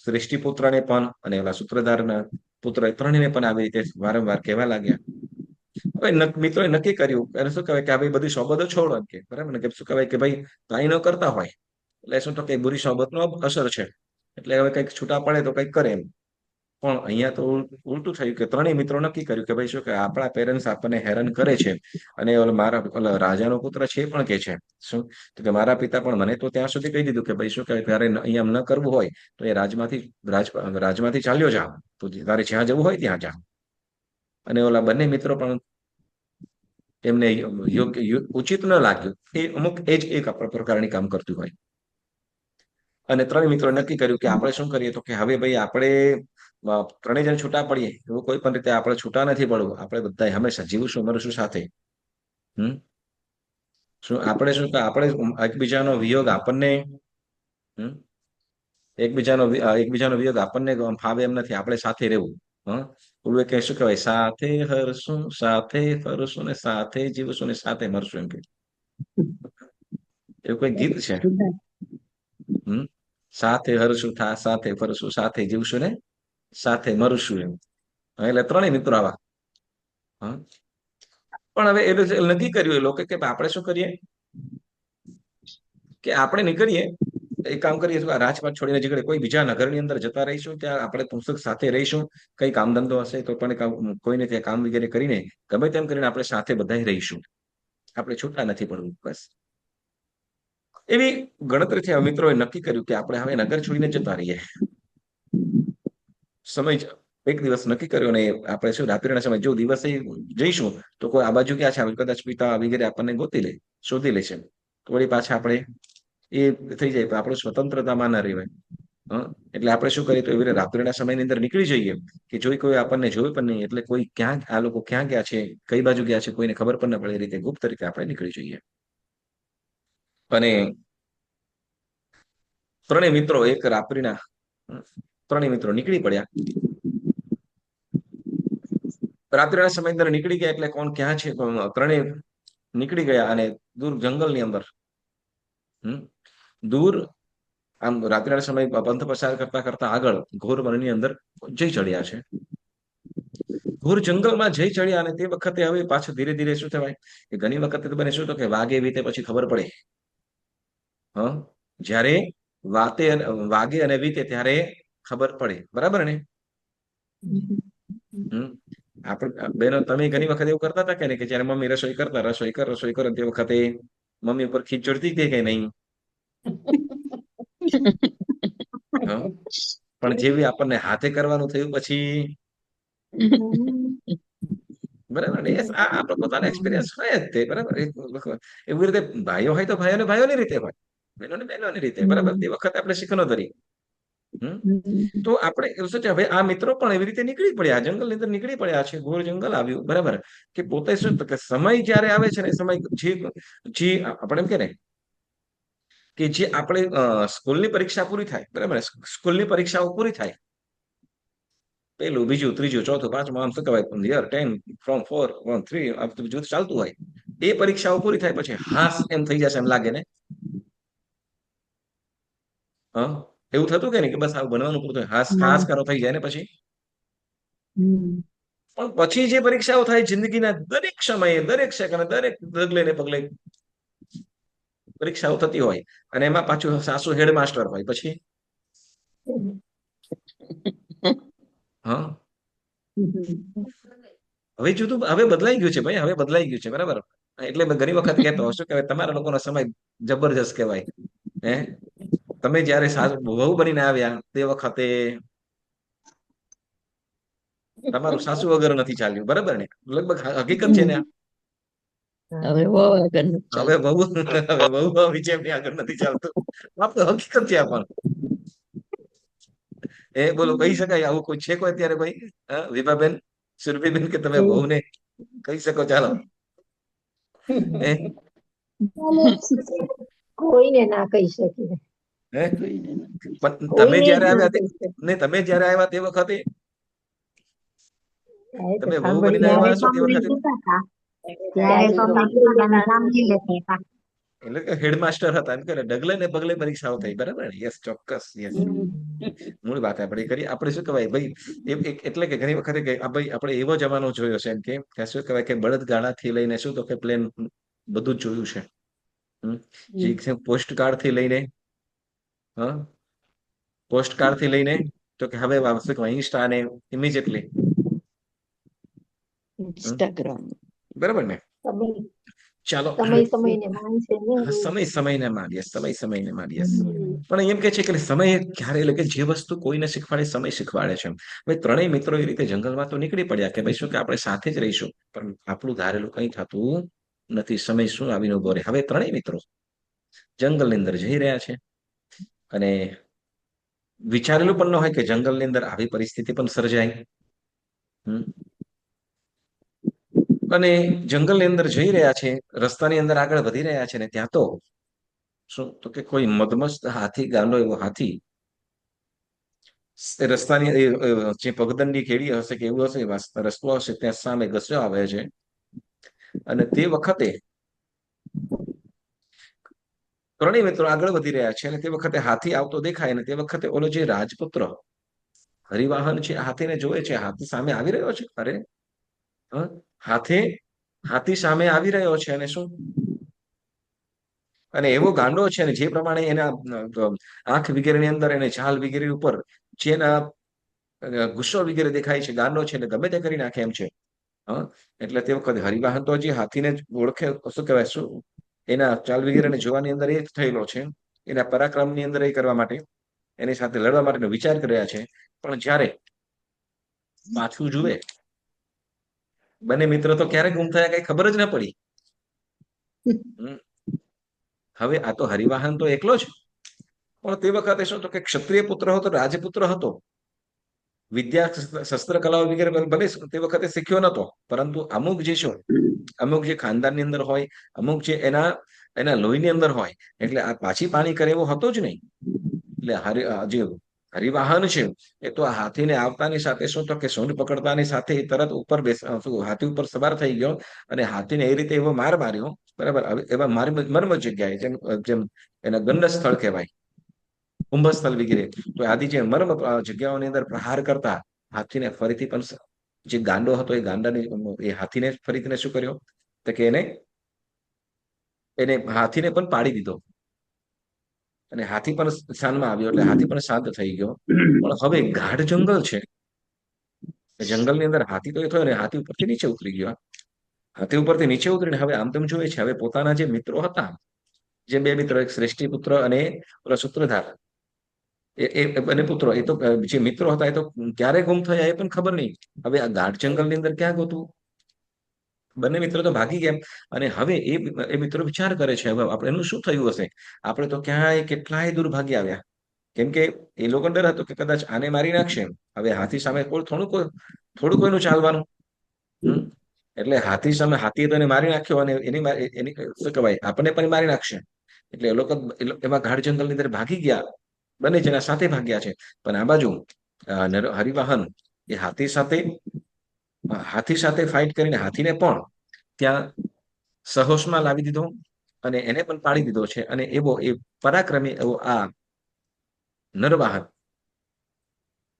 શ્રેષ્ઠી પુત્રને પણ અને ઓલા સૂત્રધારના પુત્ર ત્રણેયને પણ આવી રીતે વારંવાર કહેવા લાગ્યા. હવે મિત્રોએ નક્કી કર્યું અને શું કહેવાય કે આ બધી સોબતો છોડો એમ કે, બરાબર ને, કે શું કહેવાય કે ભાઈ કાંઈ ન કરતા હોય એટલે શું તો કે બુરી સોબતનો અસર છે, એટલે હવે કંઈક છૂટા પડે તો કંઈક કરે એમ. પણ અહીંયા તો ઉલટું થયું કે ત્રણેય મિત્રો નક્કી કર્યું કે ભાઈ શું કે આપણા પેરેન્ટ્સ આપણને હેરાન કરે છે અને મારા રાજાનો પુત્ર છે પણ કે છે શું તો કે મારા પિતા પણ મને તો ત્યાં સુધી કહી દીધું કે ભાઈ શું કહેવાય તારે અહીંયા ન કરવું હોય તો એ રાજમાંથી ચાલ્યો જા, તો તારે જ્યાં જવું હોય ત્યાં જા. અને ઓલા બંને મિત્રો પણ એમને યોગ્ય ઉચિત ન લાગ્યું, એ અમુક એજ એક પ્રકારની કામ કરતું હોય. અને ત્રણ મિત્રો નક્કી કર્યું કે આપણે શું કરીએ તો કે હવે ભાઈ આપણે ત્રણેય જણ છૂટા પડીએ, એવું કોઈ પણ રીતે આપણે છૂટા નથી પડવું, આપણે બધા હંમેશા જીવશું મરશું સાથે. શું આપણે એકબીજાનો વિયોગ આપણને એકબીજાનો વિયોગ આપણને ફાવે એમ નથી, આપણે સાથે રહેવું. ઓલું કે શું કહેવાય, સાથે હરશું, સાથે ફરશું ને સાથે જીવશું ને સાથે મરશું, એમ કે એવું કોઈ ગીત છે. સાથે હરશું, સાથે ફરશું, સાથે જીવશું ને સાથે મરશું, એમ. એટલે ત્રણેય મિત્રો આવા. પણ હવે એ નક્કી કર્યું એ લોકો કે આપણે શું કરીએ, કે આપણે નીકળીએ, એક કામ કરીએ તો આ રાજપાટ છોડીને નીકળે કોઈ બીજા નગરની અંદર જતા રહીશું, ત્યાં આપણે પુસ્તક સાથે રહીશું, કઈ કામ ધંધો હશે તો પણ કોઈને ત્યાં કામ વગેરે કરીને ગમે તેમ કરીને આપણે સાથે બધા રહીશું, આપણે છૂટા નથી પડવું. બસ એવી ગણતરીથી મિત્રોએ નક્કી કર્યું કે આપણે હવે નગર છોડીને જતા રહીએ. સમય એક દિવસ નક્કી કર્યો ને આપણે શું રાત્રિના સમય જો દિવસે જઈશું તો કોઈ આ બાજુ ક્યાં છે કદાચ પિતા વગેરે આપણને ગોતી લે, શોધી લે છે, તો વળી પાછા આપણે એ થઈ જાય, આપણું સ્વતંત્રતામાં ના રહેવાય. એટલે આપણે શું કરીએ તો એવી રીતે રાત્રિના સમયની અંદર નીકળી જઈએ કે જોઈ કોઈ આપણને જોયું પણ નહીં, એટલે કોઈ ક્યાં આ લોકો ક્યાં ગયા છે, કઈ બાજુ ગયા છે, કોઈને ખબર પણ ના પડે, એ રીતે ગુપ્ત રીતે આપણે નીકળી જઈએ. અને ત્રણેય મિત્રો એક રાત્રિના ત્રણેય મિત્રો નીકળી પડ્યા. રાત્રિના સમય અંદર નીકળી ગયા એટલે કોણ ક્યાં છે, ત્રણેય નીકળી ગયા અને દૂર જંગલની અંદર દૂર આમ રાત્રિના સમય પંથ પસાર કરતા કરતા આગળ ઘોર વનની અંદર જઈ ચડ્યા છે. ઘોર જંગલમાં જઈ ચડ્યા અને તે વખતે હવે પાછું ધીરે ધીરે શું થવાય કે ઘણી વખતે તો બને શું તો કે વાગે વીતે પછી ખબર પડે. જ્યારે વાગે અને વીતે ત્યારે ખબર પડે, બરાબર ને? આપણે બેનો તમે ઘણી વખત એવું કરતા હતા કે નહીં કે જયારે મમ્મી રસોઈ કરતા રસોઈ કરો તે વખતે મમ્મી ઉપર ખીચ ચડતી કે નહીં? પણ જેવી આપણને હાથે કરવાનું થયું પછી બરાબર ને, આપણો પોતાનો એક્સપિરિયન્સ હોય જ તે, બરાબર. એવી રીતે ભાઈઓ હોય તો ભાઈઓને ભાઈઓની રીતે હોય, બહેનોને બહેનોની રીતે, બરાબર. તે વખતે આપણે શીખનો ધરી. તો આપણે એવું છે હવે આ મિત્રો પણ એવી રીતે નીકળી પડ્યા, જંગલની અંદર નીકળી પડ્યા છે, ઘોર જંગલ આવ્યું, બરાબર. કે પોતે શું કે સમય જયારે આવે છે ને સમય જે આપણે એમ કે ને કે જે આપણે સ્કૂલની પરીક્ષા પૂરી થાય, બરાબર, સ્કૂલની પરીક્ષાઓ પૂરી થાય, પેલું બીજું ત્રીજું ચોથું પાંચમું આમ શું કહેવાય યર 10 from 4 1 3 આ બધું જુદ ચાલતું હોય, એ પરીક્ષાઓ પૂરી થાય પછી હાસ એમ થઈ જશે એમ લાગે ને? એવું થતું કે નહીં કે બસ આવું બનવાનું પૂરું થાય, હાસ કરો થઈ જાય ને પછી? પણ પછી જે પરીક્ષાઓ થાય જિંદગીના દરેક સમયે, દરેક સેકન્ડ, દરેક ડગલે ને પગલે પરીક્ષાઓ થતી હોય અને એમાં પાછું સાસુ હેડમાસ્ટર હોય પછી હવે જુદું, હવે બદલાઈ ગયું છે ભાઈ, હવે બદલાઈ ગયું છે, બરાબર. એટલે મેં ઘણી વખત કહેતો શું કહેવાય તમારા લોકોનો સમય જબરજસ્ત કહેવાય. તમે જયારે વહુ બનીને આવ્યા તે વખતે તમારું સાસુ વગર નથી ચાલ્યું, બરાબર ને? લગભગ હકીકત છે ને? હવે બહુ આગળ નથી હવે ચાલતું. બહુ વિજય આગળ નથી ચાલતું, આપ તો હકીકત છે. આ પણ બોલો કહી શકાય આવું કોઈ છે કોઈ અત્યારે ભાઈ? વિભાબેન, સુરભીબેન, કે તમે બહુને કહી શકો ચાલો? કોઈને ના કહી શકીએ. પણ તમે જયારે આવ્યા ને, તમે જયારે આવ્યા તે વખતે તમે બહુ બનીને આવ્યા છો તે વખતે એટલે કે હેડમાસ્ટર હતા એમ કે ડગલે ને પગલે પરીક્ષાઓ થઈ, બરાબર ને? યસ, ચોક્કસ, યસ. મૂળ વાત આપણે કરી, આપણે શું કહેવાય ભાઈ એટલે કે ઘણી વખતે કે ભાઈ આપણે એવો જમાનો જોયો છે એમ કે શું કહેવાય કે બળદગાડાથી લઈને શું તો કે પ્લેન બધું જ જોયું છે. જે પોસ્ટ કાર્ડ થી લઈને તો કે હવે શું કહેવાય ઇન્સ્ટા ને ઇમિડિયેટલી ઇન્સ્ટાગ્રામ, બરાબર ને? ચાલો, સમયને માન છે ને. સમયને મારીએ, સમયને મારીએ. પણ એમ કે છે કે સમય ક્યારે, એટલે કે જે વસ્તુ કોઈને શીખવાડે સમય શીખવાડે છે. ભાઈ ત્રણેય મિત્રો એ રીતે જંગલમાં તો નીકળી પડ્યા કે ભાઈ શું કે આપણે સાથે જ રહીશું, પણ આપણું ધારેલું કઈ થતું નથી. સમય શું આવીને ઉભો રહે. હવે ત્રણેય મિત્રો જંગલની અંદર જઈ રહ્યા છે અને વિચારેલું પણ ન હોય કે જંગલની અંદર આવી પરિસ્થિતિ પણ સર્જાય. અને જંગલની અંદર જઈ રહ્યા છે, રસ્તાની અંદર આગળ વધી રહ્યા છે ને ત્યાં તો શું તો કે કોઈ મદમસ્ત હાથી, ગાંડો એવો હાથી રસ્તાની જે પગદંડી ખેડી હશે કે એવું હશે રસ્તો હશે ત્યાં સામે ઘસ્યો આવે છે. અને તે વખતે ત્રણેય મિત્રો આગળ વધી રહ્યા છે અને તે વખતે હાથી આવતો દેખાય અને તે વખતે ઓલો જે રાજપુત્ર હરિવાહન છે હાથીને જોવે છે, હાથી સામે આવી રહ્યો છે. અરે હાથી સામે આવી રહ્યો છે અને શું અને એવો ગાંડો છે ને જે પ્રમાણે એના આંખ વગેરેની અંદર એને છાલ વગેરે ઉપર જેના ગુસ્સો વગેરે દેખાય છે, ગાંડો છે એટલે ગમે તે કરી નાખે એમ છે. હા, એટલે તે વખતે હરિવાહન તો હજી હાથીને જ ઓળખે, શું કહેવાય, શું એના ચાલ વગેરેને જોવાની અંદર એ જ થયેલો છે, એના પરાક્રમની અંદર એ કરવા માટે, એની સાથે લડવા માટેનો વિચાર કર્યા છે. પણ જ્યારે પાછું જુએ, બંને મિત્ર તો ક્યારે ગુમ થયા કઈ ખબર જ ના પડી. હવે આ તો હરિવાહન તો એકલો જ, પણ તે વખતે શું તો કે ક્ષત્રિય પુત્ર હતો, રાજપુત્ર હતો, વિદ્યા શસ્ત્ર કલાઓ વગેરે ભલે તે વખતે શીખ્યો નતો, પરંતુ અમુક જે શું, અમુક જે ખાનદાનની અંદર હોય, અમુક જે એના એના લોહીની અંદર હોય, એટલે આ પાછી પાણી કરે એવો હતો જ નહીં. એટલે જે હરિવાહન છે એ તો આ હાથીને આવતાની સાથે શું તો કે સૂંઢ પકડતાની સાથે એ તરત ઉપર હાથી ઉપર સવાર થઈ ગયો અને હાથીને એ રીતે એવો માર માર્યો, બરાબર. એવા મર્મ જગ્યાએ, જેમ જેમ એના ગંડ સ્થળ કહેવાય, કુંભ સ્થળ વગેરે, તો આદિ જે મર્મ જગ્યાઓની અંદર પ્રહાર કરતા હાથીને ફરીથી પણ જે ગાંડો હતો એ ગાંડાને એ હાથીને ફરીથી શું કર્યો તો કે એને એને હાથીને પણ પાડી દીધો અને હાથી પણ સ્થાનમાં આવ્યો, એટલે હાથી પણ શાંત થઈ ગયો. પણ હવે ગાઢ જંગલ છે, જંગલની અંદર હાથી તો એ થયો ને હાથી ઉપરથી નીચે ઉતરી ગયો. હાથી ઉપરથી નીચે ઉતરીને હવે આમ તેમ જોઈએ છે, હવે પોતાના જે મિત્રો હતા, જે બે મિત્રો, એક શ્રેષ્ઠી પુત્ર અને સૂત્રધાર, એ બંને પુત્રો, એ તો જે મિત્રો હતા એ તો ક્યારે ગુમ થયા એ પણ ખબર નહીં. હવે આ ગાઢ જંગલની અંદર ક્યાં ગોતું? બંને મિત્રો તો ભાગી ગયા. અને હવે એ મિત્રો વિચાર કરે છે, હવે આપણે એનું શું થયું હશે? આપણે તો ક્યાંય કેટલાય દૂર ભાગી આવ્યા. કેમ કે એ લોકો ડર હતો કે કદાચ આને મારી નાખશે. હવે હાથી સામે થોડું કોઈનું ચાલવાનું. એટલે હાથી સામે હાથીએ તો એને મારી નાખ્યો અને એની શું કહેવાય, આપણને પણ મારી નાખશે. એટલે એ લોકો એમાં ગાઢ જંગલની અંદર ભાગી ગયા, બંને જણા સાથે ભાગ્યા છે. પણ આ બાજુ હરિવાહન એ હાથી સાથે ફાઇટ કરીને હાથીને પણ ત્યાં સહોશમાં લાવી દીધો અને એને પણ પાડી દીધો છે. અને એવો એ પરાક્રમી એવો આ નરવાહન,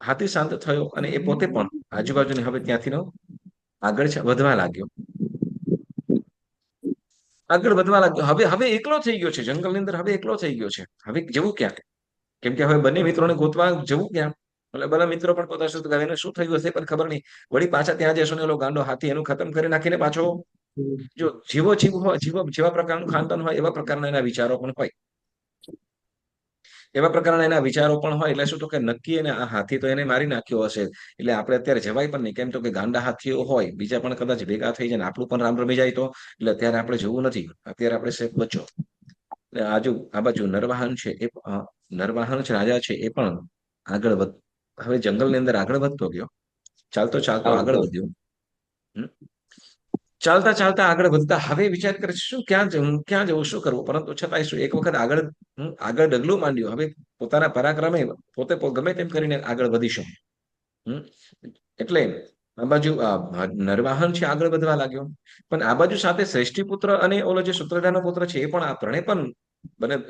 હાથી શાંત થયો અને એ પોતે પણ આજુબાજુને હવે ત્યાંથી આગળ વધવા લાગ્યો. હવે એકલો થઈ ગયો છે જંગલની અંદર, હવે એકલો થઈ ગયો છે. હવે જવું ક્યાં? કેમ કે હવે બંને મિત્રોને ગોતવા જવું ક્યાં? એટલે બધા મિત્રો પણ પોતા શું એને શું થયું હશે પણ ખબર નહીં. વળી પાછા ત્યાં જશો ને, ગાંડો હાથી એનું ખતમ કરી નાખીને પાછો, જો જેવા પ્રકારનું ખાનદાન હોય એવા પ્રકારના એના વિચારો પણ હોય. એવા પ્રકારના એના વિચારો પણ હોય. એટલે શું તો કે નક્કી એને આ હાથી તો એને મારી નાખ્યો હશે, એટલે આપણે અત્યારે જવાય પણ નહીં. કેમ તો કે ગાંડા હાથીઓ હોય, બીજા પણ કદાચ ભેગા થઈ જાય ને આપણું પણ રામ રમી જાય તો, એટલે અત્યારે આપણે જવું નથી. અત્યારે આપણે સેફ બચો. આ બાજુ નરવાહન છે, એ નરવાહન રાજા છે, એ પણ આગળ હવે જંગલની અંદર આગળ વધતો ગયો. ચાલતો આગળ વધ્યો. ચાલતા આગળ વધતા હવે વિચાર કરે છે, શું ક્યાં જવું, શું કરવું? પરંતુ છતાંય શું, એક વખત આગળ ડગલું માંડ્યું. હવે પોતાના પરાક્રમે પોતે ગમે તેમ કરીને આગળ વધીશું. એટલે આ બાજુ નરવાહન છે આગળ વધવા લાગ્યો, પણ આ બાજુ સાથે શ્રેષ્ઠી પુત્ર અને ઓલો જે સૂત્રધારનો પુત્ર છે એ પણ આ ત્રણે પણ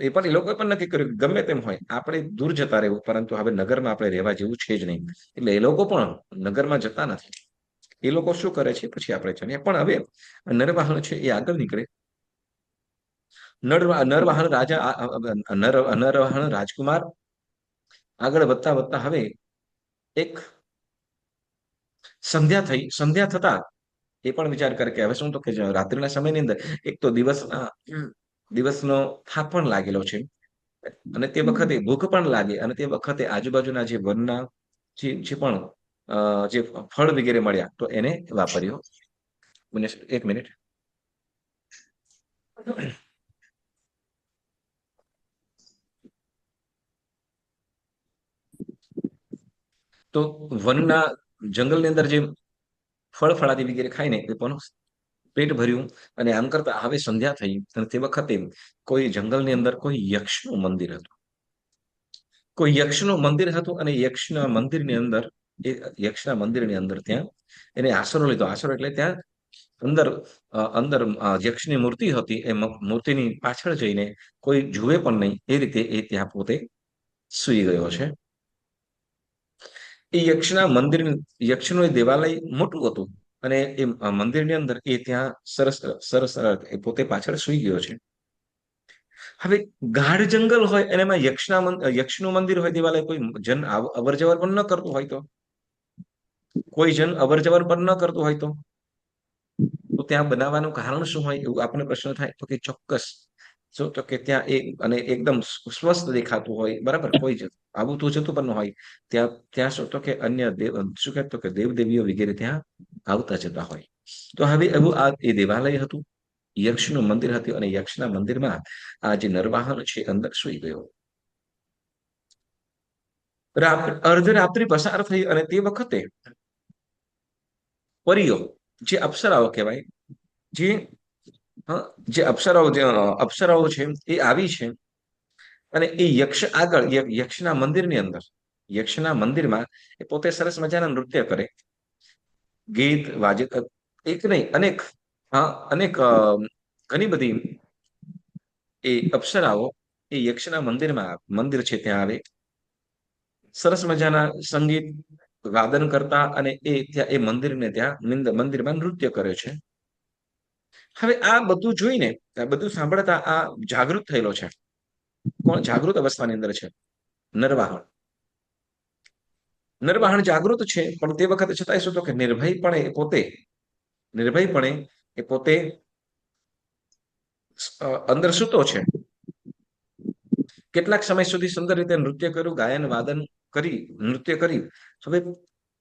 એ લોકોએ પણ નક્કી કર્યું ગમે તેમ હોય આપણે દૂર જતા રહેવું, પરંતુ હવે નગરમાં આપણે રહેવા જેવું છે જ નહીં. એટલે એ લોકો પણ નગરમાં જતા નથી. એ લોકો શું કરે છે પછી આપણે જાણીએ. પણ હવે નરવાહન છે એ આગળ નીકળે. નરવાહન રાજકુમાર આગળ વધતા હવે એક સંધ્યા થતા એ પણ વિચાર કરે કે હવે શું તો કે રાત્રિના સમયની અંદર એક તો દિવસનો થાક પણ લાગેલો છે અને તે વખતે ભૂખ પણ લાગે, અને તે વખતે આજુબાજુના જે વનના જે પણ જે ફળ વગેરે મળ્યા તો એને વાપર્યો. 1 મિનિટ. તો વનના જંગલની અંદર જે ફળ ફળાદી વગેરે ખાઈને એ પણ પેટ ભર્યું. અને આમ કરતા હવે સંધ્યા થઈ અને તે વખતે કોઈ જંગલની અંદર કોઈ યક્ષનું મંદિર હતું. અને યક્ષના મંદિરની અંદર ત્યાં એને આશરો લીધો. આશરો એટલે ત્યાં અંદર યક્ષની મૂર્તિ હતી. એ મૂર્તિની પાછળ જઈને કોઈ જુએ પણ નહીં એ રીતે એ ત્યાં પોતે સૂઈ ગયો છે. એ યક્ષનું એ દેવાલય મોટું હતું અને એ મંદિરની અંદર એ ત્યાં સરસ એ પોતે પાછળ સૂઈ ગયો છે. હવે ગાઢ જંગલ હોય અને એમાં યક્ષનું મંદિર હોય, દિવાલે કોઈ જન અવર જવર પણ ન કરતું હોય, તો કોઈ જન અવર જવર પણ ન કરતું હોય, તો ત્યાં બનાવવાનું કારણ શું હોય, એવું આપણને પ્રશ્ન થાય. તો કે ચોક્કસ શું, તો કે ત્યાં અને એકદમ સ્વસ્થ દેખાતું હોય, બરાબર, કોઈ જ આવું તો જતું પણ ન હોય, ત્યાં ત્યાં શું, તો કે અન્ય દેવ શું કહેતો કે દેવદેવીઓ વગેરે ત્યાં આવતા જતા હોય. તો હવે એવું આ એ દેવાલય હતું, યક્ષનું મંદિર હતું, અને યક્ષના મંદિરમાં આ જે નરવાહન છે અંદર સુઈ ગયો. અર્ધરાત્રિ પસાર થઈ અને તે વખતે પરીઓ, જે અપ્સરાઓ કહેવાય, જે જે અપ્સરાઓ છે એ આવી છે, અને એ યક્ષ આગળ યક્ષના મંદિરની અંદર, યક્ષના મંદિરમાં એ પોતે સરસ મજાના નૃત્ય કરે, ગીત વાજે, એક નહીં અનેક, અનેક ઘણી બધી એ અપ્સરાઓ એ યક્ષના મંદિર છે ત્યાં આવે, સરસ મજાના સંગીત વાદન કરતા, અને એ ત્યાં એ મંદિરને ત્યાં મંદિરમાં નૃત્ય કરે છે. હવે આ બધું જોઈને, આ બધું સાંભળતા આ જાગૃત થયેલો છે. કોણ જાગૃત અવસ્થાની અંદર છે? નરવાહન. નરવાહન જાગૃત છે, પણ તે વખતે છતાંય શું, તો કે નિર્ભયપણે એ પોતે અંદર સૂતો છે. કેટલાક સમય સુધી સુંદર રીતે નૃત્ય કર્યું, ગાયન વાદન કરી, નૃત્ય કરી. હવે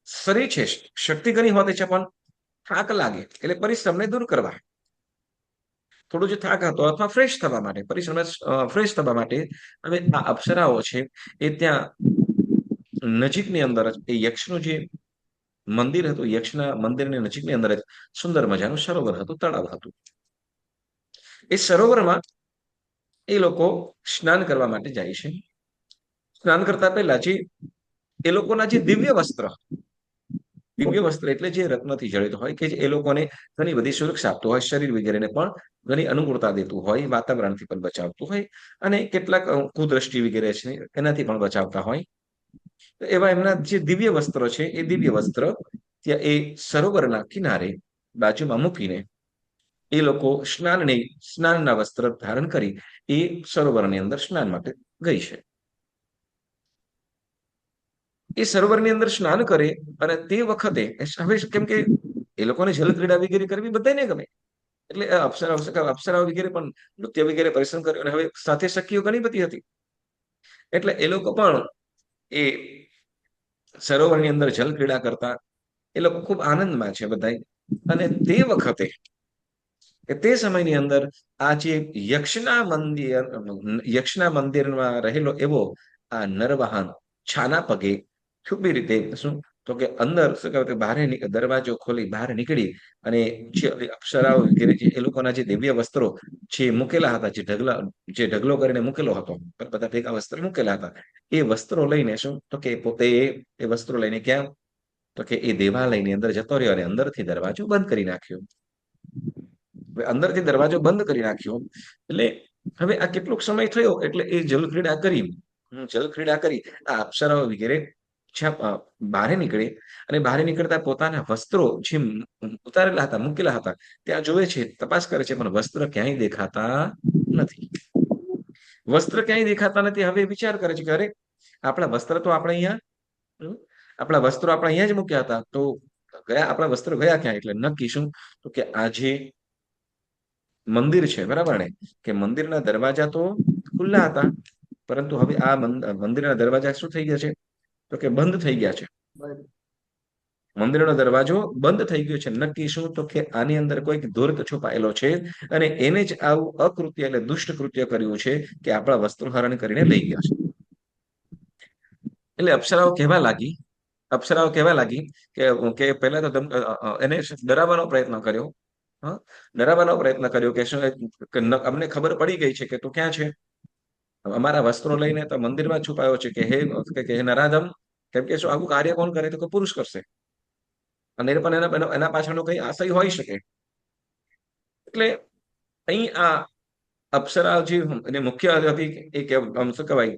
શરીર છે, શક્તિ ઘણી હોતી છે, પણ થાક લાગે એટલે પરિશ્રમને દૂર કરવા, થોડું જે થાક હતો અથવા ફ્રેશ થવા માટે, પરિશ્રમ ફ્રેશ થવા માટે, હવે આ અપ્સરાઓ છે એ ત્યાં નજીકની અંદર જ એ યક્ષનું જે મંદિર હતું, યક્ષના મંદિરની નજીકની અંદર જ સુંદર મજાનું સરોવર હતું, તળાવ હતું. એ સરોવરમાં એ લોકો સ્નાન કરવા માટે જાય છે. સ્નાન કરતા પહેલા જે એ લોકોના જે દિવ્ય વસ્ત્ર એટલે જે રત્નથી જડિત હોય, કે એ લોકોને ઘણી બધી સુરક્ષા આપતું હોય, શરીર વગેરેને પણ ઘણી અનુકૂળતા દેતું હોય, વાતાવરણથી પણ બચાવતું હોય, અને કેટલાક કુદ્રષ્ટિ વગેરે છે એનાથી પણ બચાવતા હોય. તો એવા એમના જે દિવ્ય વસ્ત્રો છે, એ દિવ્ય વસ્ત્ર ત્યાં એ સરોવરના કિનારે બાજુમાં મૂકીને એ લોકો સ્નાનના વસ્ત્ર ધારણ કરી એ સરોવરની અંદર સ્નાન માટે ગઈ છે. એ સરોવરની અંદર સ્નાન કરે, અને તે વખતે હવે કેમ કે એ લોકોને જલક્રીડા વગેરે કરવી બધાને ગમે, એટલે અપ્સરાઓ વગેરે પણ નૃત્ય વગેરે પરિશ્રમ કર્યો, અને હવે સાથે સખીઓ ઘણી બધી હતી, એટલે એ લોકો પણ એ સરોવરની અંદર જલક્રીડા કરતા એ લોકો ખૂબ આનંદમાં છે બધા. અને તે વખતે તે સમયની અંદર આ જે યક્ષના મંદિરમાં રહેલો એવો આ નરવાહન છાના પગે છુપી રીતે શું, તો કે અંદર શું કહેવાય, બહાર દરવાજો ખોલી બહાર નીકળી, અને જે અપ્સરાઓ વગેરે એ લોકોના જે દિવ્ય વસ્ત્રો જે મૂકેલા હતા, જે ઢગલો કરીને મૂકેલો હતો, બધા ભેગા વસ્ત્ર મૂકેલા હતા, એ વસ્ત્રો લઈને શું, તો કે પોતે એ વસ્ત્રો લઈને ક્યાં, તો કે એ દેવાલયની અંદર જતો રહ્યો, અને અંદરથી દરવાજો બંધ કરી નાખ્યો. અંદરથી દરવાજો બંધ કરી નાખ્યો એટલે હવે આ કેટલોક સમય થયો, એટલે એ જલક્રીડા કરી આ અપ્સરાઓ વગેરે બહાર નીકળે, અને બહાર નીકળતા પોતાના વસ્ત્રો જે ઉતારેલા હતા, મૂકેલા હતા, ત્યાં જોવે છે, તપાસ કરે છે, પણ વસ્ત્ર ક્યાંય દેખાતા નથી. હવે વિચાર કરે છે કે અરે, આપણા વસ્ત્રો આપણે અહીંયા જ મૂક્યા હતા, તો આપણા વસ્ત્રો ગયા ક્યાં? એટલે નક્કી શું, તો કે આ જે મંદિર છે, બરાબર ને, કે મંદિરના દરવાજા તો ખુલ્લા હતા, પરંતુ હવે આ મંદિરના દરવાજા શું થઈ ગયા છે, તો કે બંધ થઈ ગયા છે. મંદિરનો દરવાજો બંધ થઈ ગયો છે. નક્કી શું, તો કે આની અંદર કોઈક ધૂર્ત છુપાયેલો છે, અને એને જ આવું અકૃત્ય એટલે દુષ્ટ કૃત્ય કર્યું છે, કે આપણા વસ્ત્રો હરણ કરીને લઈ ગયા છે. એટલે અપ્સરાઓ કહેવા લાગી કે પહેલા તો એને ડરાવવાનો પ્રયત્ન કર્યો, કે શું, અમને ખબર પડી ગઈ છે કે તું ક્યાં છે, અમારા વસ્ત્રો લઈને તો મંદિરમાં છુપાયો છે, કે હે નરાધમ, કેમ કે શું, આવું કાર્ય કોણ કરે, તો કે પુરુષ કરશે, અને પણ એના પાછળનો કઈ આશય હોઈ શકે. એટલે અહીં આ અપ્સરા જે મુખ્ય હતી, એ શું કહેવાય,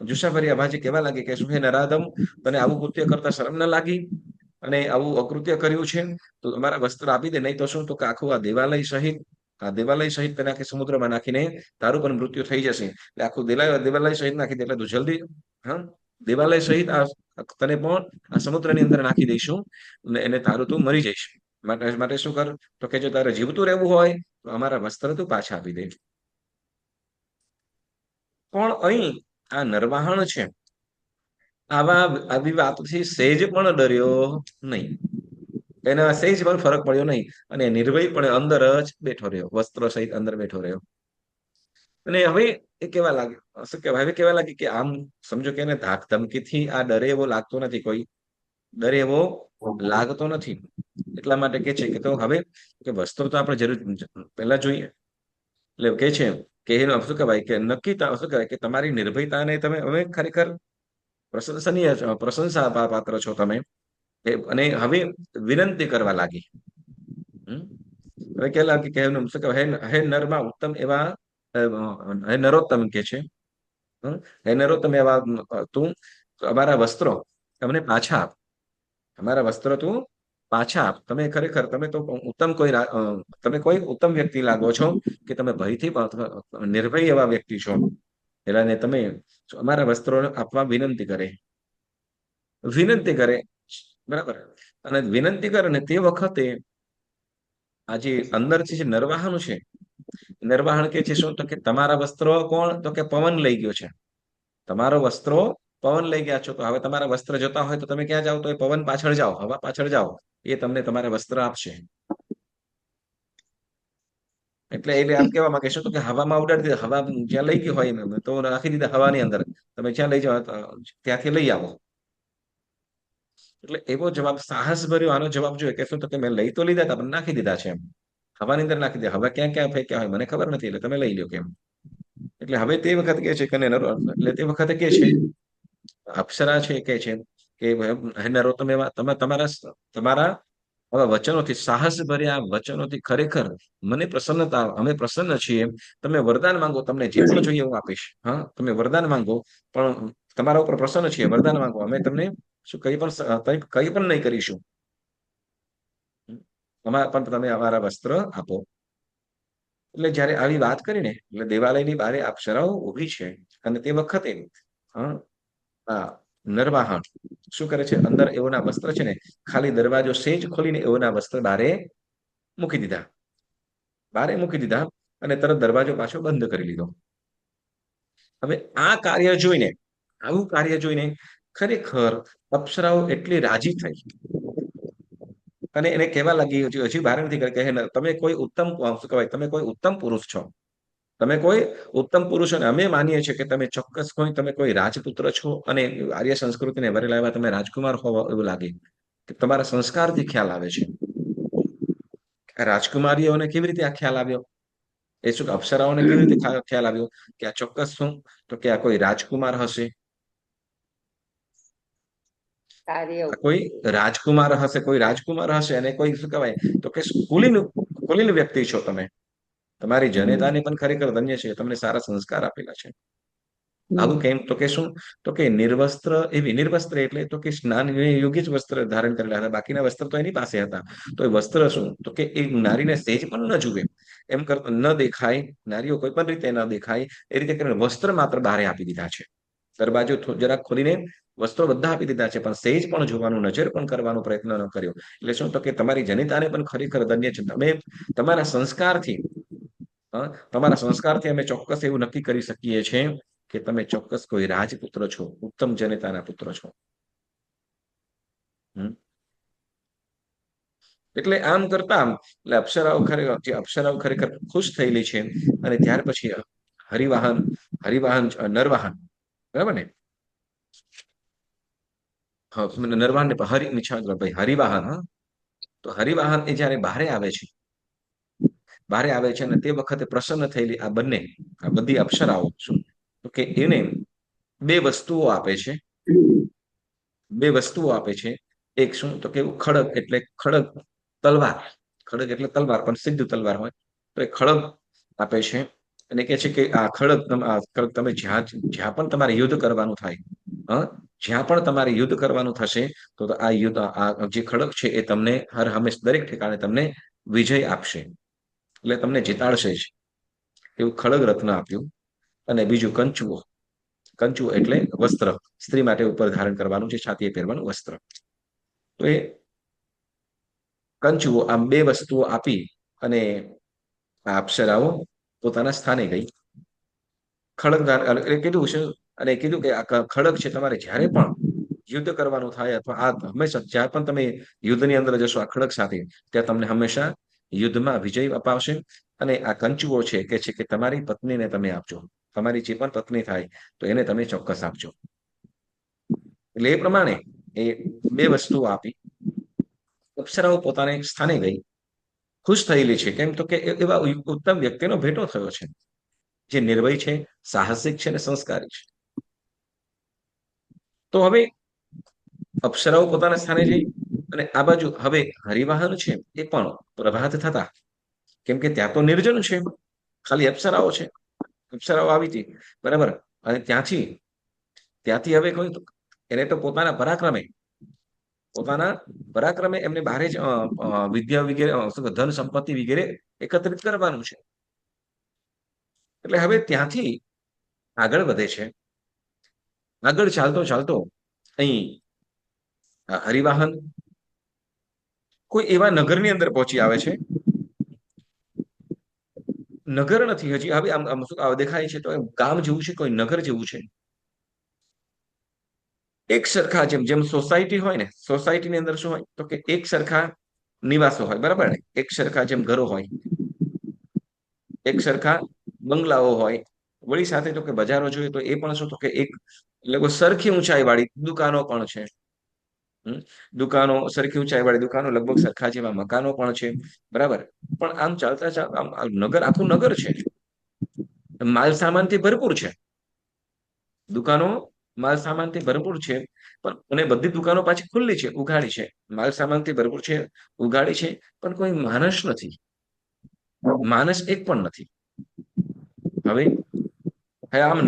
જુસ્સાભરી અવાજે કહેવા લાગી કે શું, હે નરાધમ, તને આવું કૃત્ય કરતા શરમ ન લાગી, અને આવું અકૃત્ય કર્યું છે, તો અમારા વસ્ત્ર આપી દે, નહીં તો શું, તો કે આખું આ દેવાલય સહિત આ દેવાલય સહિત તને આખી સમુદ્રમાં નાખીને તારું પણ મૃત્યુ થઈ જશે. એટલે આખું દેવાલય સહિત નાખી દે એટલે તું જલ્દી, હા, દેવાલય સહિત આ તને પણ આ સમુદ્રની અંદર નાખી દઈશું અને એને તારું તું મરી જઈશ. માટે શું કર? તો કે જો તારે જીવતું રહેવું હોય તો અમારા વસ્ત્ર તું પાછા આપી દે. પણ અહીં આ નરવાહન છે, આવી વાતથી સેજ પણ ડર્યો નહીં. એને સેજ પણ ફરક પડ્યો નહીં અને નિર્ભયપણે અંદર જ બેઠો રહ્યો, વસ્ત્રો સહિત અંદર બેઠો રહ્યો. અને હવે એ કેવા લાગે, શું કહેવાય, હવે કેવા લાગે કે આમ સમજો કે એને ધાક ધમકીથી આ ડરે એવો લાગતો નથી, કોઈ ડરે એવો લાગતો નથી. એટલા માટે કે છે કે તો હવે કે વસ્ત્રો તો આપણે જરૂર પહેલા જોઈએ. એટલે કે છે કે એનો શું કહેવાય કે નક્કી શું કહેવાય કે તમારી નિર્ભયતાને તમે હવે ખરેખર પ્રશંસનીય પ્રશંસા પાત્ર છો તમે. અને હવે વિનંતી કરવા લાગી. હવે કે લાગે કે શું કહેવાય, હે નરમાં ઉત્તમ એવા, હે નરોત્તમ કે છે, હે નરોત્તમ એવા તું અમારા વસ્ત્રો તમને પાછા આપ, અમારા વસ્ત્રો તું પાછા આપ. તમે ખરેખર તમે તો ઉત્તમ કોઈ તમે કોઈ ઉત્તમ વ્યક્તિ લાગો છો કે તમે ભયથી નિર્ભય એવા વ્યક્તિ છો. એટલે તમે અમારા વસ્ત્રો આપવા વિનંતી કરે, વિનંતી કરે, બરાબર. અને વિનંતી કરે ને તે વખતે આજે અંદરથી જે નરવાહન છે, નરવાહન કે છે શું? તો કે તમારા વસ્ત્રો કોણ? તો કે પવન લઈ ગયો છે. તમારો વસ્ત્રો પવન લઈ ગયા છો. તો હવે તમારા વસ્ત્ર જતા હોય તો તમે ક્યાં જાઓ? તો એ પવન પાછળ જાઓ, હવા પાછળ જાઓ, એ તમને તમારા વસ્ત્ર આપશે. એટલે આમ કહેવા માંગે શું? તો કે હવામાં ઉડાડી દીધા, હવા જ્યાં લઈ ગઈ હોય ને તો નાખી દીધા હવાની અંદર, તમે જ્યાં લઈ જાઓ ત્યાંથી લઈ આવો. એટલે એવો જવાબ સાહસ ભર્યો આનો જવાબ જોઈએ કે શું? તો કે મેં લઈ તો લીધા હતા પણ નાખી દીધા છે એમ, હવાની અંદર નાખી દે. હવે ક્યાં ક્યાં ફેંક્યા હોય મને ખબર નથી, એટલે તમે લઈ લો કેમ. એટલે હવે તે વખત કે છે કે એટલે તે વખતે કે છે અપ્સરા છે કે છે કે નરો તમે તમારા આવા વચનોથી, સાહસ ભર્યા વચનોથી ખરેખર મને પ્રસન્નતા, અમે પ્રસન્ન છીએ. તમે વરદાન માંગો, તમને જે પણ જોઈએ હું આપીશ. હા, તમે વરદાન માંગો, પણ તમારા ઉપર પ્રસન્ન છીએ, વરદાન માંગો, અમે તમને શું કઈ પણ નહીં કરીશું. પણ તમે અમારા વસ્ત્ર આપો. એટલે જયારે આવી વાત કરીને એટલે દેવાલયની બારે અપ્સરાઓ ઉભી છે. અને તે વખતે નરવાહન શું કરે છે? અંદર એઓના વસ્ત્ર છે ને ખાલી દરવાજો સેજ ખોલીને એઓના વસ્ત્ર બારે મૂકી દીધા, બારે મૂકી દીધા અને તરત દરવાજો પાછો બંધ કરી લીધો. હવે આ કાર્ય જોઈને, આવું કાર્ય જોઈને ખરેખર અપ્સરાઓ એટલી રાજી થઈ અને એને કહેવા લાગી, હજી બહાર નથી કરે કે તમે કોઈ ઉત્તમ, શું કહેવાય, તમે કોઈ ઉત્તમ પુરુષ છો, તમે કોઈ ઉત્તમ પુરુષ, અને અમે માનીએ છીએ કે તમે ચોક્કસ તમે કોઈ રાજપુત્ર છો અને આર્ય સંસ્કૃતિને વરેલા એવા તમે રાજકુમાર હોવા એવું લાગે કે તમારા સંસ્કારથી ખ્યાલ આવે છે. રાજકુમારીઓને કેવી રીતે આ ખ્યાલ આવ્યો? એ શું અપ્સરાઓને કેવી રીતે ખ્યાલ આવ્યો કે આ ચોક્કસ શું? તો કે આ કોઈ રાજકુમાર હશે, કોઈ રાજકુમાર હશે, કોઈ રાજકુમાર હશે. અને કોઈ શું કહેવાય તો કે કુલીન વ્યક્તિ છો તમે, તમારી જનેતાને પણ ખરેખર ધન્ય છે, તમને સારા સંસ્કાર આપેલા છે. આવું કેમ? તો કે શું? તો કે નિર્વસ્ત્ર, એવી નિર્વસ્ત્ર એટલે તો કે સ્નાન યોગ્ય જ વસ્ત્ર ધારણ કરેલા હતા, બાકીના વસ્ત્ર તો એની પાસે હતા. તો એ વસ્ત્ર શું? તો કે એ નારીને સેજ પણ ન જુએ એમ કરતા, ન દેખાય, નારીઓ કોઈ પણ રીતે ન દેખાય એ રીતે કરીને વસ્ત્ર માત્ર બહારે આપી દીધા છે. દરવાજો જરાક ખોલીને વસ્ત્રો બધા આપી દીધા છે, પણ સેજ પણ જોવાનું, નજર પણ કરવાનો પ્રયત્ન ન કર્યો. એટલે શું? તો કે તમારી જનિતાને પણ ખરેખર ધન્ય છે. તમે તમારા સંસ્કારથી, તમારા સંસ્કારથી અમે ચોક્કસ એવું નક્કી કરી શકીએ છીએ કે તમે ચોક્કસ કોઈ રાજપુત્ર છો, ઉત્તમ જનેતાના પુત્ર છો. એટલે આમ કરતા એટલે અપ્સરાઓ ખરેખર ખુશ થયેલી છે. અને ત્યાર પછી હરિવાહન નરવાહન, બરાબર ને? નરવાહન ને ભાઈ હરિવાહન, તો હરિવાહન એ જયારે બહારે આવે છે, બહારે આવે છે અને તે વખતે પ્રસન્ન થયેલી આ બધી અપ્સરાઓ શું? તો કે એને બે વસ્તુઓ આપે છે, બે વસ્તુઓ આપે છે. એક શું? તો કે ખડગ, એટલે ખડગ તલવાર, ખડગ એટલે તલવાર, પણ સીધું તલવાર હોય તો એ ખડગ આપે છે. અને કે છે કે આ ખડગ તમે જ્યાં પણ તમારે યુદ્ધ કરવાનું થાય, જ્યાં પણ તમારે યુદ્ધ કરવાનું થશે તો આ યુદ્ધ, આ જે ખડગ છે એ તમને હર હંમેશ દરેક ઠેકાણે તમને વિજય આપશે. એટલે તમને જીતાડશે જ એવું ખડગ રત્ન આપ્યું. અને બીજું કંચુઓ. કંચુઓ એટલે વસ્ત્ર, સ્ત્રી માટે ઉપર ધારણ કરવાનું છે, છાતીએ પહેરવાનું વસ્ત્ર. તો એ કંચુઓ આમ બે વસ્તુઓ આપી અને આ અપ્સરાઓ પોતાના સ્થાને ગઈ. ખડગ કીધું છે, અને કીધું કે આ ખડગ છે તમારે જ્યારે પણ યુદ્ધ કરવાનું થાય અથવા આ હંમેશા જ્યારે પણ તમે યુદ્ધની અંદર જશો આ ખડગ સાથે, ત્યાં તમને હંમેશા યુદ્ધમાં વિજય અપાવશે. અને આ કંચુઓ છે કે તમારી પત્નીને તમે આપજો, તમારી જે પણ પત્ની થાય તો એને તમે ચોક્કસ આપજો. એટલે એ પ્રમાણે એ બે વસ્તુઓ આપી. અપ્સરાઓ પોતાને સ્થાને ગઈ, ખુશ થયેલી છે. કેમ તો કે એવા ઉત્તમ વ્યક્તિનો ભેટો થયો છે, જે નિર્ભય છે, સાહસિક છે અને સંસ્કારી છે. તો હવે અપ્સરાઓ પોતાના સ્થાને જઈ અને આ બાજુ હવે હરિવાહન છે એ પણ પ્રભાત થતા, કેમ કે ત્યાં તો નિર્જન છે, ખાલી અપ્સરાઓ છે. અપ્સરાઓ આવી હતી, બરાબર. અને ત્યાંથી હવે કોઈ એને તો પોતાના પરાક્રમે એમને બહારે જ વિદ્યા વગેરે ધન સંપત્તિ વગેરે એકત્રિત કરવાનું છે. એટલે હવે ત્યાંથી આગળ વધે છે. આગળ ચાલતો ચાલતો અહીં હરિવાહન કોઈ એવા નગરની અંદર પહોંચી આવે છે. નગર નથી હજી, હવે આમ શું દેખાય છે તો ગામ જેવું છે, કોઈ નગર જેવું છે. એક સરખા જેમ સોસાયટી હોય ને, સોસાયટીની અંદર શું હોય તો કે એક સરખા નિવાસો હોય, બરાબર ને. એક સરખા જેમ ઘરો હોય, એક સરખા બંગલાઓ હોય. વળી સાથે તો કે બજારો જોઈએ તો એ પણ શું તો કે એક એટલે સરખી ઊંચાઈ વાળી દુકાનો પણ છે. દુકાનો, સરખી ઊંચાઈ વાળી દુકાનો, લગભગ સરખા જેવા મકાનો પણ છે, બરાબર. પણ આમ ચાલતા આમ નગર, આખું નગર છે, માલ સામાનથી ભરપૂર છે. દુકાનો માલ સામાનથી ભરપૂર છે, પણ અને બધી દુકાનો પાછી ખુલ્લી છે, ઉઘાડી છે. માલ સામાનથી ભરપૂર છે, ઉઘાડી છે, પણ કોઈ માણસ નથી. માણસ એક પણ નથી. હવે આમ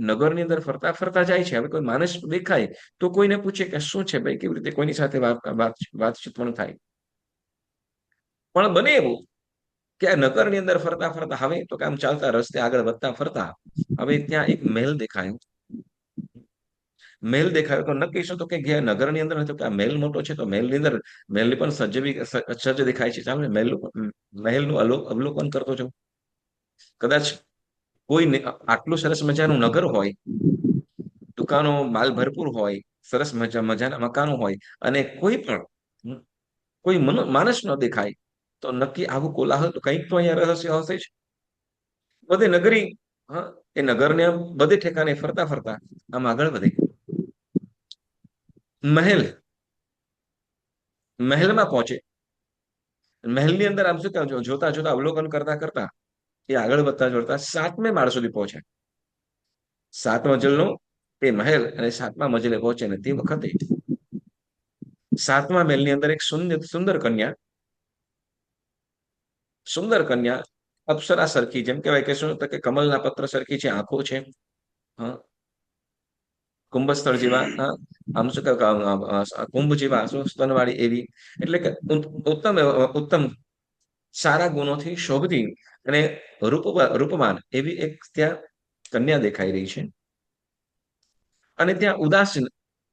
નગરની અંદર ફરતા ફરતા જાય છે. હવે કોઈ માણસ દેખાય તો કોઈને પૂછે કે શું છે ભાઈ, કેવી રીતે કોઈની સાથે વાતચીત પણ થાય. પણ બને એવું કે આ નગરની અંદર ફરતા ફરતા હવે તો કે આમ ચાલતા રસ્તે આગળ વધતા ફરતા હવે ત્યાં એક મહેલ દેખાયો. મહેલ દેખાયો તો નક્કી શું તો કે નગરની અંદર હતો કે આ મહેલ મોટો છે, તો મહેલની અંદર મહેલની પણ સજ્જ દેખાય છે. ચાલો મહેલનું અવલોકન કરતો જાઉં. કદાચ કોઈ આટલું સરસ મજાનું નગર હોય, દુકાનો માલ ભરપૂર હોય, સરસ મજાના મકાનો હોય, અને કોઈ માણસ ન દેખાય, તો નક્કી આવું કોલાહલ તો કંઈક તો અહીંયા રહસ્ય હશે જ. બધે નગરી, એ નગરને બધે ઠેકાને ફરતા ફરતા આમ આગળ વધે. મહેલમાં પહોંચે. મહેલની અંદર આમ શું જોતા જોતા અવલોકન કરતા કરતા એ આગળ વધતા જોડતા 7મે માળ સુધી પહોંચે. 7 મજલનો એ મહેલ, અને 7મા મજલે પહોંચે ને તે વખતે 7મા મહેલની અંદર એક સુંદર કન્યા અપ્સરા સરખી, જેમ કહેવાય કે શું કે કમલના પત્ર સરખી છે આંખો છે, કુંભસ્થળ જેવા, આમ શું કે કુંભ જેવા સ્તનવાળી એવી, એટલે કે ઉત્તમ સારા ગુણોથી શોભતી અને રૂપવાન એવી એક ત્યાં કન્યા દેખાઈ રહી છે. અને ત્યાં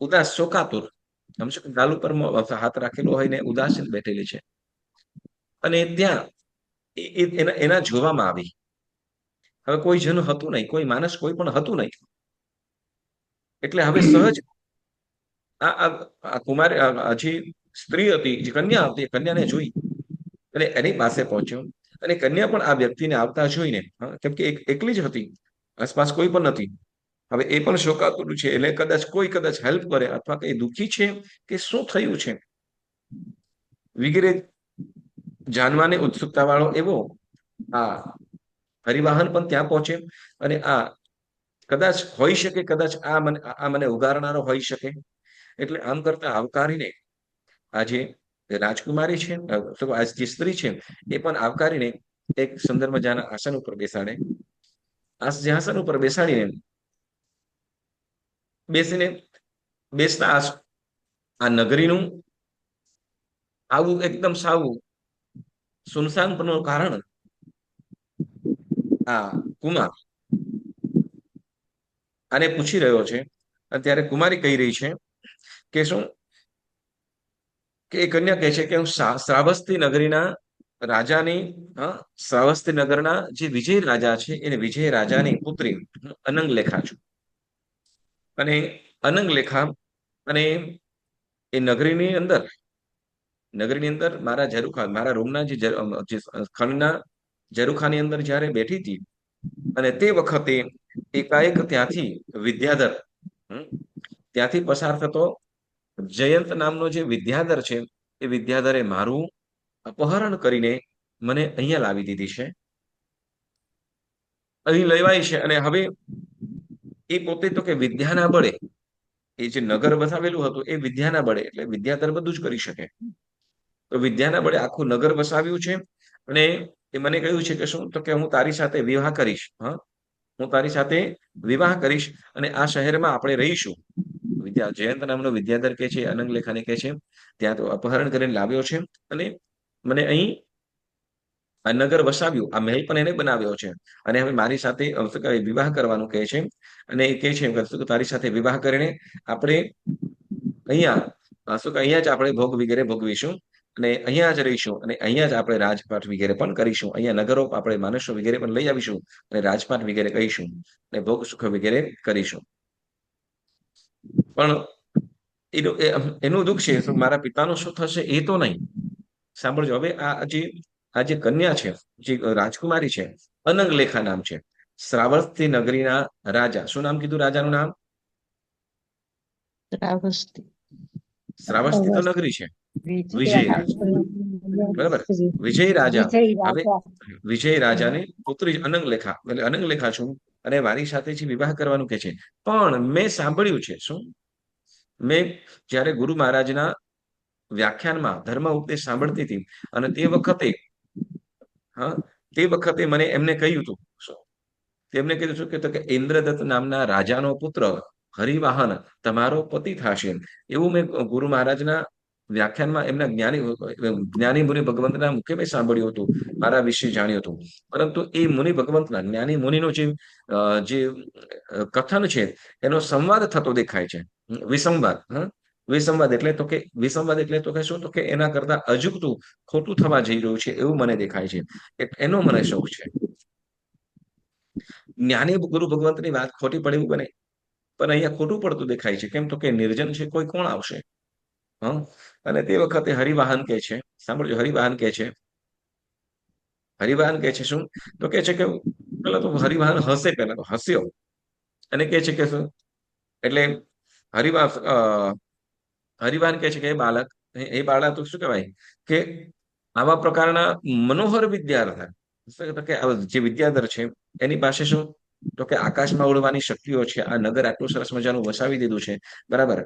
ઉદાસ શોકાતુર, આમ શું ગાલ ઉપર હાથ રાખેલો હોય ને ઉદાસીન બેઠેલી છે. અને ત્યાં એના જોવામાં આવી. હવે કોઈ જન હતું નહીં, કોઈ માણસ કોઈ પણ હતું નહીં. એટલે હવે સહજ આ કુમારી, જે સ્ત્રી હતી, જે કન્યા હતી, કન્યાને જોઈ અને એની પાસે પહોંચ્યો. અને કન્યા પણ આ વ્યક્તિને આવતા જોઈને, કેમ કે એકલી જ હતી, આસપાસ કોઈ પણ નથી. હવે એ પણ શોકાતુર છે, એટલે કદાચ હેલ્પ કરે, અથવા કઈ દુઃખી છે કે શું થયું છે વગેરે જાણવાની ઉત્સુકતા વાળો એવો આ હરિવાહન પણ ત્યાં પહોંચે. અને આ કદાચ હોઈ શકે, કદાચ આ મને ઉગારનારો હોઈ શકે. એટલે આમ કરતા આવકારીને આજે રાજકુમારી છે, જે સ્ત્રી છે, એ પણ આવકારીને એક સુંદર મજાના આસન ઉપર બેસાડે. આસન ઉપર બેસતા આ નગરીનું આવું એકદમ સાવું સુનસાન પણ કારણ આ કુમાર આને પૂછી રહ્યો છે, અને ત્યારે કુમારી કહી રહી છે કે શું, કે એ કન્યા કહે છે કે હું શ્રાવસ્તી નગરીના રાજાની, શ્રાવસ્તી નગરના જે વિજય રાજા છે એને વિજય રાજાની પુત્રી અનંગલેખા છું. અને અનંગલેખા અને એ નગરીની અંદર મારા ઝરૂખા, મારા રૂમના જે ખંડના ઝરૂખાની અંદર જ્યારે બેઠી હતી, અને તે વખતે એકાએક ત્યાંથી વિદ્યાધર, ત્યાંથી પસાર થતો જયંત નામનો જે વિદ્યાધર છે, એ વિદ્યાધરે મારું અપહરણ કરીને મને અહીંયા લાવી દીધી છે, અહીં લેવાય છે. અને હવે એ પોતે તો કે વિદ્યાના બળે, એ જે નગર વસાવેલું હતું એ વિદ્યાના બળે, એટલે વિદ્યાધર બધું જ કરી શકે, તો વિદ્યાના બળે આખું નગર વસાવ્યું છે. અને એ મને કહ્યું છે કે શું, તો કે હું તારી સાથે વિવાહ કરીશ, હું તારી સાથે વિવાહ કરીશ, અને આ શહેરમાં આપણે રહીશું. જયંત નામનો વિદ્યાધર કે છે, અનંગલેખાને કે છે ત્યાં તો અપહરણ કરીને લાવ્યો છે, અને મને અહીં આ નગર વસાવ્યું, આ મહેલ પણ એને બનાવ્યો છે, અને હવે મારી સાથે શું કહેવાય વિવાહ કરવાનું કહે છે. અને એ કહે છે કે તારી સાથે વિવાહ કરીને આપણે અહીંયા શું કે અહીંયા જ આપણે ભોગ વગેરે ભોગવીશું, અને અહીંયા જ રહીશું, અને અહીંયા જ આપણે રાજપાટ વગેરે પણ કરીશું, અહીંયા નગરો આપણે માનુષો વગેરે પણ લઈ આવીશું, અને રાજપાટ વગેરે કહીશું, અને ભોગ સુખ વગેરે કરીશું. પણ એનું દુઃખ છે, મારા પિતાનું શું થશે એ તો નહીં. સાંભળજો, હવે આ જે કન્યા છે, જે રાજકુમારી છે, અનંગલેખા નામ છે, શ્રાવસ્તી નગરીના રાજા, શું નામ કીધું રાજાનું નામ? શ્રાવસ્તી. શ્રાવસ્તી તો નગરી છે, વિજય રાજા, બરાબર, વિજય રાજા. હવે વિજય રાજાની પુત્રી અનંગલેખા, એટલે અનંગલેખા છું, અને મારી સાથે જે વિવાહ કરવાનું કે છે. પણ મેં સાંભળ્યું છે, શું, મેં જ્યારે ગુરુ મહારાજના વ્યાખ્યાનમાં ધર્મ ઉપદેશ સાંભળતી હતી, અને તે વખતે મને એમને કહ્યું હતું, તેમને કીધું શું કે ઇન્દ્રદત્ત નામના રાજાનો પુત્ર હરિવાહન તમારો પતિ થશે, એવું મેં ગુરુ મહારાજના વ્યાખ્યાનમાં એમના જ્ઞાની મુનિ ભગવંતના મુખે મેં સાંભળ્યું હતું, મારા વિશે જાણ્યું હતું. પરંતુ એ મુનિ ભગવંતના જ્ઞાની મુનિનો જે કથન છે એનો સંવાદ થતો દેખાય છે, વિસંવાદ. વિસંવાદ એટલે તો કે શું, તો કે એના કરતા અજુગતું ખોટું થવા જઈ રહ્યું છે એવું મને દેખાય છે. એનો મને શોખ છે. જ્ઞાની ગુરુ ભગવંતની વાત ખોટી પડે એવું બને, પણ અહીંયા ખોટું પડતું દેખાય છે. કેમ, તો કે નિર્જન છે, કોઈ કોણ આવશે? અને તે વખતે હરિવાહન કે છે, સાંભળજો, હરિવાહન કે છે શું, તો કે છે કે પેલા તો હરિવાહન હસે, પેલા તો હસ્યો, અને કે છે કે શું, એટલે હરિવાહન કે છે કે એ બાળક તો શું કહેવાય કે આવા પ્રકારના મનોહર વિદ્યાર્થી, કે જે વિદ્યાધર છે એની પાસે શું, તો કે આકાશમાં ઉડવાની શક્તિઓ છે, આ નગર આટલું સરસ મજાનું વસાવી દીધું છે, બરાબર.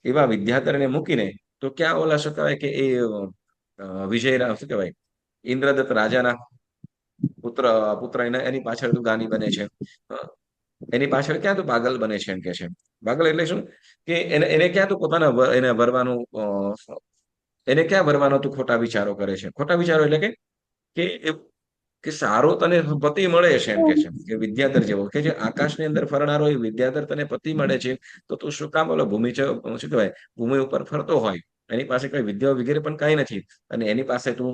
એવા વિદ્યાધરને મૂકીને તો ક્યાં ઓલા શું કહેવાય કે એ વિજય શું કહેવાય ઇન્દ્રદત્ત રાજાના પુત્ર એની પાછળ તો ગાની બને છે, એની પાછળ ક્યાં તો પાગલ બને છે, એમ કે છે. પાગલ એટલે શું, કે એને ક્યાં તો પોતાના એને વરવાનું એને ક્યાં વરવાનો તું ખોટા વિચારો કરે છે. ખોટા વિચારો એટલે કે સારો તને પતિ મળે છે, એમ કે છે, કે વિદ્યાધર જેવો, કે જે આકાશની અંદર ફરનારો એ વિદ્યાધર તને પતિ મળે છે, તો તું શું કામ બોલો શું કહેવાય ભૂમિ ઉપર ફરતો હોય, એની પાસે કઈ વિદ્યા વગેરે પણ કઈ નથી, અને એની પાસે તું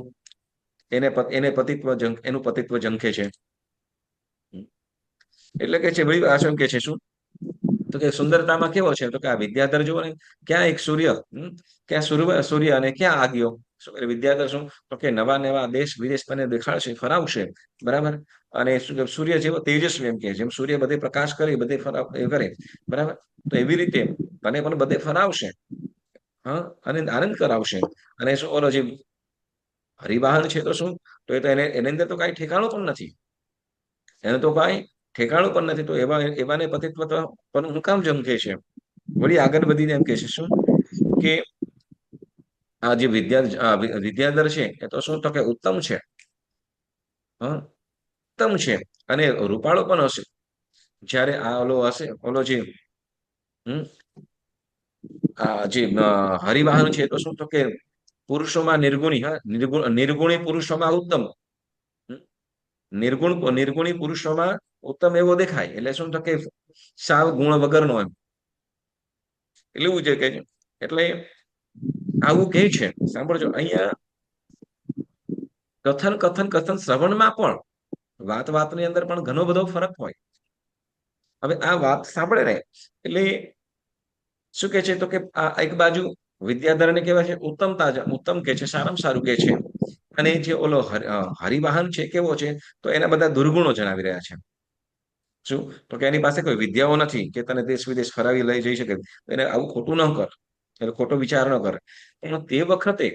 એનું પતિત્વ ઝંખે છે. એટલે કે છે ભાઈ આ શું કે છે, શું, તો કે સુંદરતામાં કેવો છે, તો કે આ વિદ્યાધર જુઓ ને, ક્યાં એક સૂર્ય, ક્યાં સૂર્ય અને ક્યાં આગિયો. શું કરે વિદ્યાધર, શું, તો કે નવા દેશ વિદેશ મને દેખાડશે, ફરાવશે, બરાબર. અને સૂર્ય જેવો તેજસ્વી, એમ કે જેમ સૂર્ય બધે પ્રકાશ કરે, બધે કરે, બરાબર. તો એવી રીતે મને પણ બધે ફરાવશે, અને આનંદ કરાવશે. અને શું ઓલો જે હરિવાહન છે, તો શું, તો એ તો એની અંદર તો કઈ ઠેકાણું પણ નથી, એને તો કઈ ઠેકાણું પણ નથી, તો એવાને પતિત્વ પણ હું કામ ઝંખે છે. વળી આગળ વધીને એમ કે છે શું, કે આ જે વિદ્યાધર છે એ તો શું, તો કે ઉત્તમ છે, ઉત્તમ છે, અને રૂપાળો પણ હશે. જ્યારે આ ઓલો જે હરિવાહન છે, તો શું, તો કે પુરુષોમાં નિર્ગુણી, નિર્ગુણી પુરુષોમાં ઉત્તમ, નિર્ગુણી પુરુષોમાં ઉત્તમ એવો દેખાય. એટલે શું તો કે સાવ ગુણ વગરનો એમ, એટલે એવું છે કે એટલે આવું કે છે. સાંભળજો, અહીંયા કથન શ્રવણમાં પણ વાતની અંદર પણ ઘણો બધો ફરક હોય. હવે આ વાત સાંભળે ને એટલે શું કે છે તો કે આ એક બાજુ વિદ્યાધરને કહેવાય છે ઉત્તમ કે છે, સારામાં સારું કે છે. અને જે ઓલો હરિવાહન છે કેવો છે, તો એના બધા દુર્ગુણો જણાવી રહ્યા છે. શું તો કે એની પાસે કોઈ વિદ્યાઓ નથી કે તને દેશ વિદેશ ફરાવી લઈ જઈ શકે. એને આવું ખોટું ન કર, એટલે ખોટો વિચાર ન કરે. પણ તે વખતે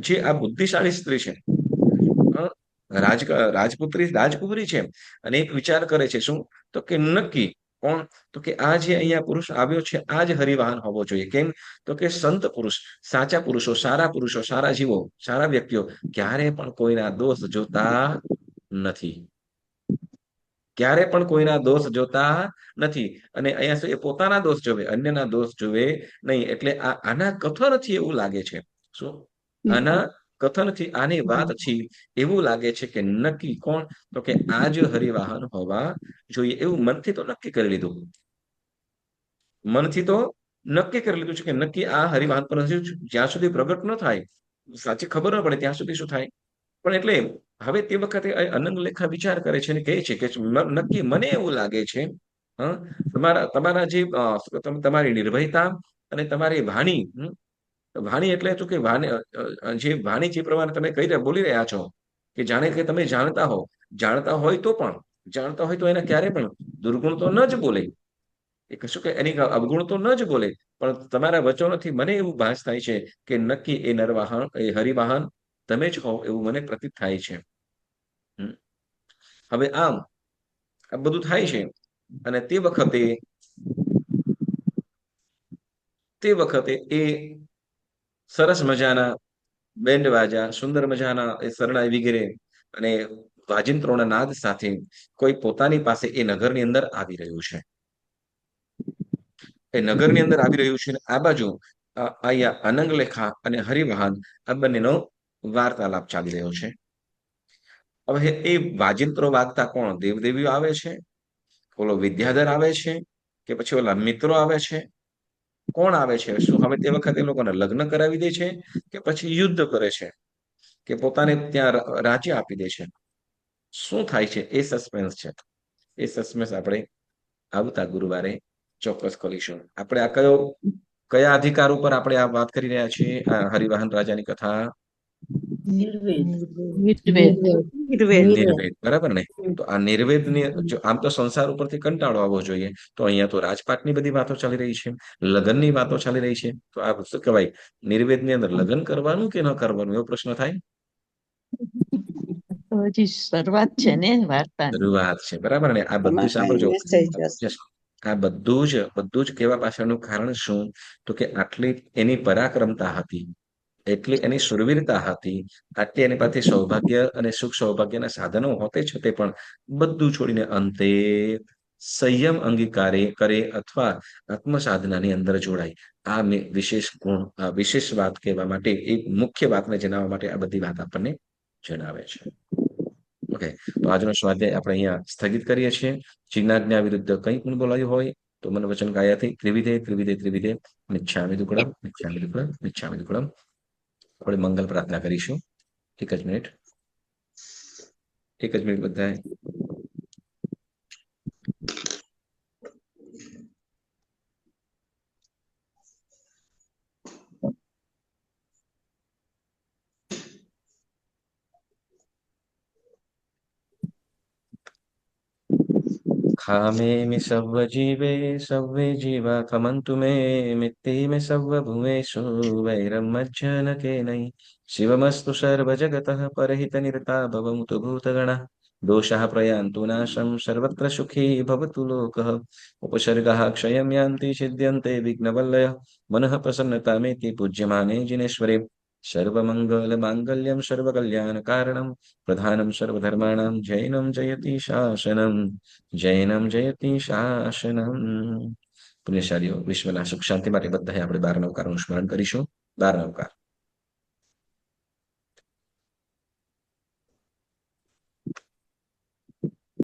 જે આ બુદ્ધિશાળી સ્ત્રી છે, રાજકુમારી છે, અને એક વિચાર કરે છે. શું તો કે નક્કી કોણ, તો કે આ જે અહીંયા પુરુષ આવ્યો છે આ જ હરિવાહન હોવો જોઈએ. કેમ તો કે સંત પુરુષ, સાચા પુરુષો, સારા જીવો, સારા વ્યક્તિઓ ક્યારે પણ કોઈના દોષ જોતા નથી. ક્યારે પણ કોઈના દોષ જોતા નથી. અને અહીંયા શું, એ પોતાના દોષ જોવે, અન્યના દોષ જોવે નહીં. એટલે આના કથનથી એવું લાગે છે. શું આના કથનથી, આની વાતથી એવું લાગે છે કે નક્કી કોણ, તો કે આ જ હરિવાહન હોવા જોઈએ. એવું મનથી તો નક્કી કરી લીધું. મનથી તો નક્કી કરી લીધું છે કે નક્કી આ હરિવાહન પર જ્યાં સુધી પ્રગટ ન થાય, સાચી ખબર ન પડે ત્યાં સુધી શું થાય. પણ એટલે હવે તે વખતે અનંગ લેખા વિચાર કરે છે અને કહે છે કે નક્કી મને એવું લાગે છે, તમારા જે તમારી નિર્ભયતા અને તમારી વાણી, વાણી એટલે શું કે જે વાણી જે પ્રમાણે તમે બોલી રહ્યા છો, કે જાણે કે તમે જાણતા હોય તો એને ક્યારે પણ દુર્ગુણ તો ન જ બોલે, એ કશું કે એની અવગુણ તો ન જ બોલે. પણ તમારા વચનોથી મને એવું ભાસ થાય છે કે નક્કી એ નરવાહન, એ હરિવાહન તમે જ હો એવું મને પ્રતીત થાય છે. હવે આમ આ બધું થાય છે. અને તે વખતે એ સરસ મજાના બેન્ડ વાજા, સુંદર મજાના એ શરણાઈ વગેરે અને વાજિંત્રોના નાદ સાથે કોઈ પોતાની પાસે એ નગરની અંદર આવી રહ્યું છે. એ નગરની અંદર આવી રહ્યું છે. આ બાજુ અહીંયા અનંગલેખા અને હરિવાહન આ બંનેનો વાર્તાલાપ ચાલી રહ્યો છે. હવે એ વાજિંત્રો વાગતા કોણ, દેવદેવીઓ આવે છે, ઓલો વિદ્યાધર આવે છે, કે પછી ઓલા મિત્રો આવે છે, કોણ આવે છે? શું હવે તે વખતે એ લોકોને લગ્ન કરાવી દે છે, કે પછી યુદ્ધ કરે છે, કે પોતાને ત્યાં રાજ્ય આપી દે છે? શું થાય છે એ સસ્પેન્સ છે. એ સસ્પેન્સ આપણે આવતા ગુરુવારે ચોક્કસ કરીશું. આપણે આ કયા અધિકાર ઉપર આપણે આ વાત કરી રહ્યા છીએ, આ હરિવાહન રાજાની કથા? નિર્વેદ. નિર્વેદ, બરાબર ને? તો આ નિર્વેદ ની આમ તો સંસાર ઉપરથી કંટાળો આવવો જોઈએ, તો અહીંયા તો રાજપાટની બધી વાતો ચાલી રહી છે, લગ્નની વાતો ચાલી રહી છે. તો આ શું કહેવાય, નિર્વેદ ની અંદર લગ્ન કરવાનું કે ન કરવાનું એવો પ્રશ્ન થાય. હજી શરૂઆત છે ને વાર્તા, શરૂઆત છે, બરાબર ને? આ બધું સાંભળજો, આ બધું જ કહેવા પાછળનું કારણ શું, તો કે આટલી એની પરાક્રમતા હતી, એટલી એની શુરવીરતા હતી, આટલી એની પાસે સૌભાગ્ય અને સુખ સૌભાગ્યના સાધનો હોતે છતે પણ બધું છોડીને અંતે સંયમ અંગીકારે કરે અથવા આત્મસાધનાની અંદર જોડાય. આ વિશેષ ગુણ, આ વિશેષ વાત કહેવા માટે, એક મુખ્ય વાતને જણાવવા માટે આ બધી વાત આપણને જણાવે છે. ઓકે, તો આજનો સ્વાધ્યાય આપણે અહીંયા સ્થગિત કરીએ છીએ. ચિજ્ઞાજ્ઞા વિરુદ્ધ કંઈ પણ બોલાયું હોય તો મને વચન ગાયાથી ત્રિવિધે મિચ્છામિ દુક્કડમ આપણે મંગલ પ્રાર્થના કરીશું. એક જ મિનિટ બધાએ. खामेमि सव्वे जीवा खमन्तु मे मित्तेमि सर्वभुवेषु वैरं मज्जनकेनै शिवमस्तु सर्वजगतः परहितनिरता भवन्तु भूतगणः दोषाः प्रयान्तु नाशं सर्वत्र सुखी भवतु लोकः उपसर्गः क्षयं यान्ति सिद्ध्यन्ते विघ्नवल्लयः मनः प्रसन्नतामेति पूज्यमाने जिनेश्वरे सर्वमङ्गलमाङ्गल्यं सर्वकल्याणकारणं प्रधानं सर्वधर्माणां जैनं जयति शासनम्. પુણ્યશાળીઓ, વિશ્વના સુખ શાંતિ માટે બધાએ આપણે 12 નવકારનું સ્મરણ કરીશું. 12 નવકાર.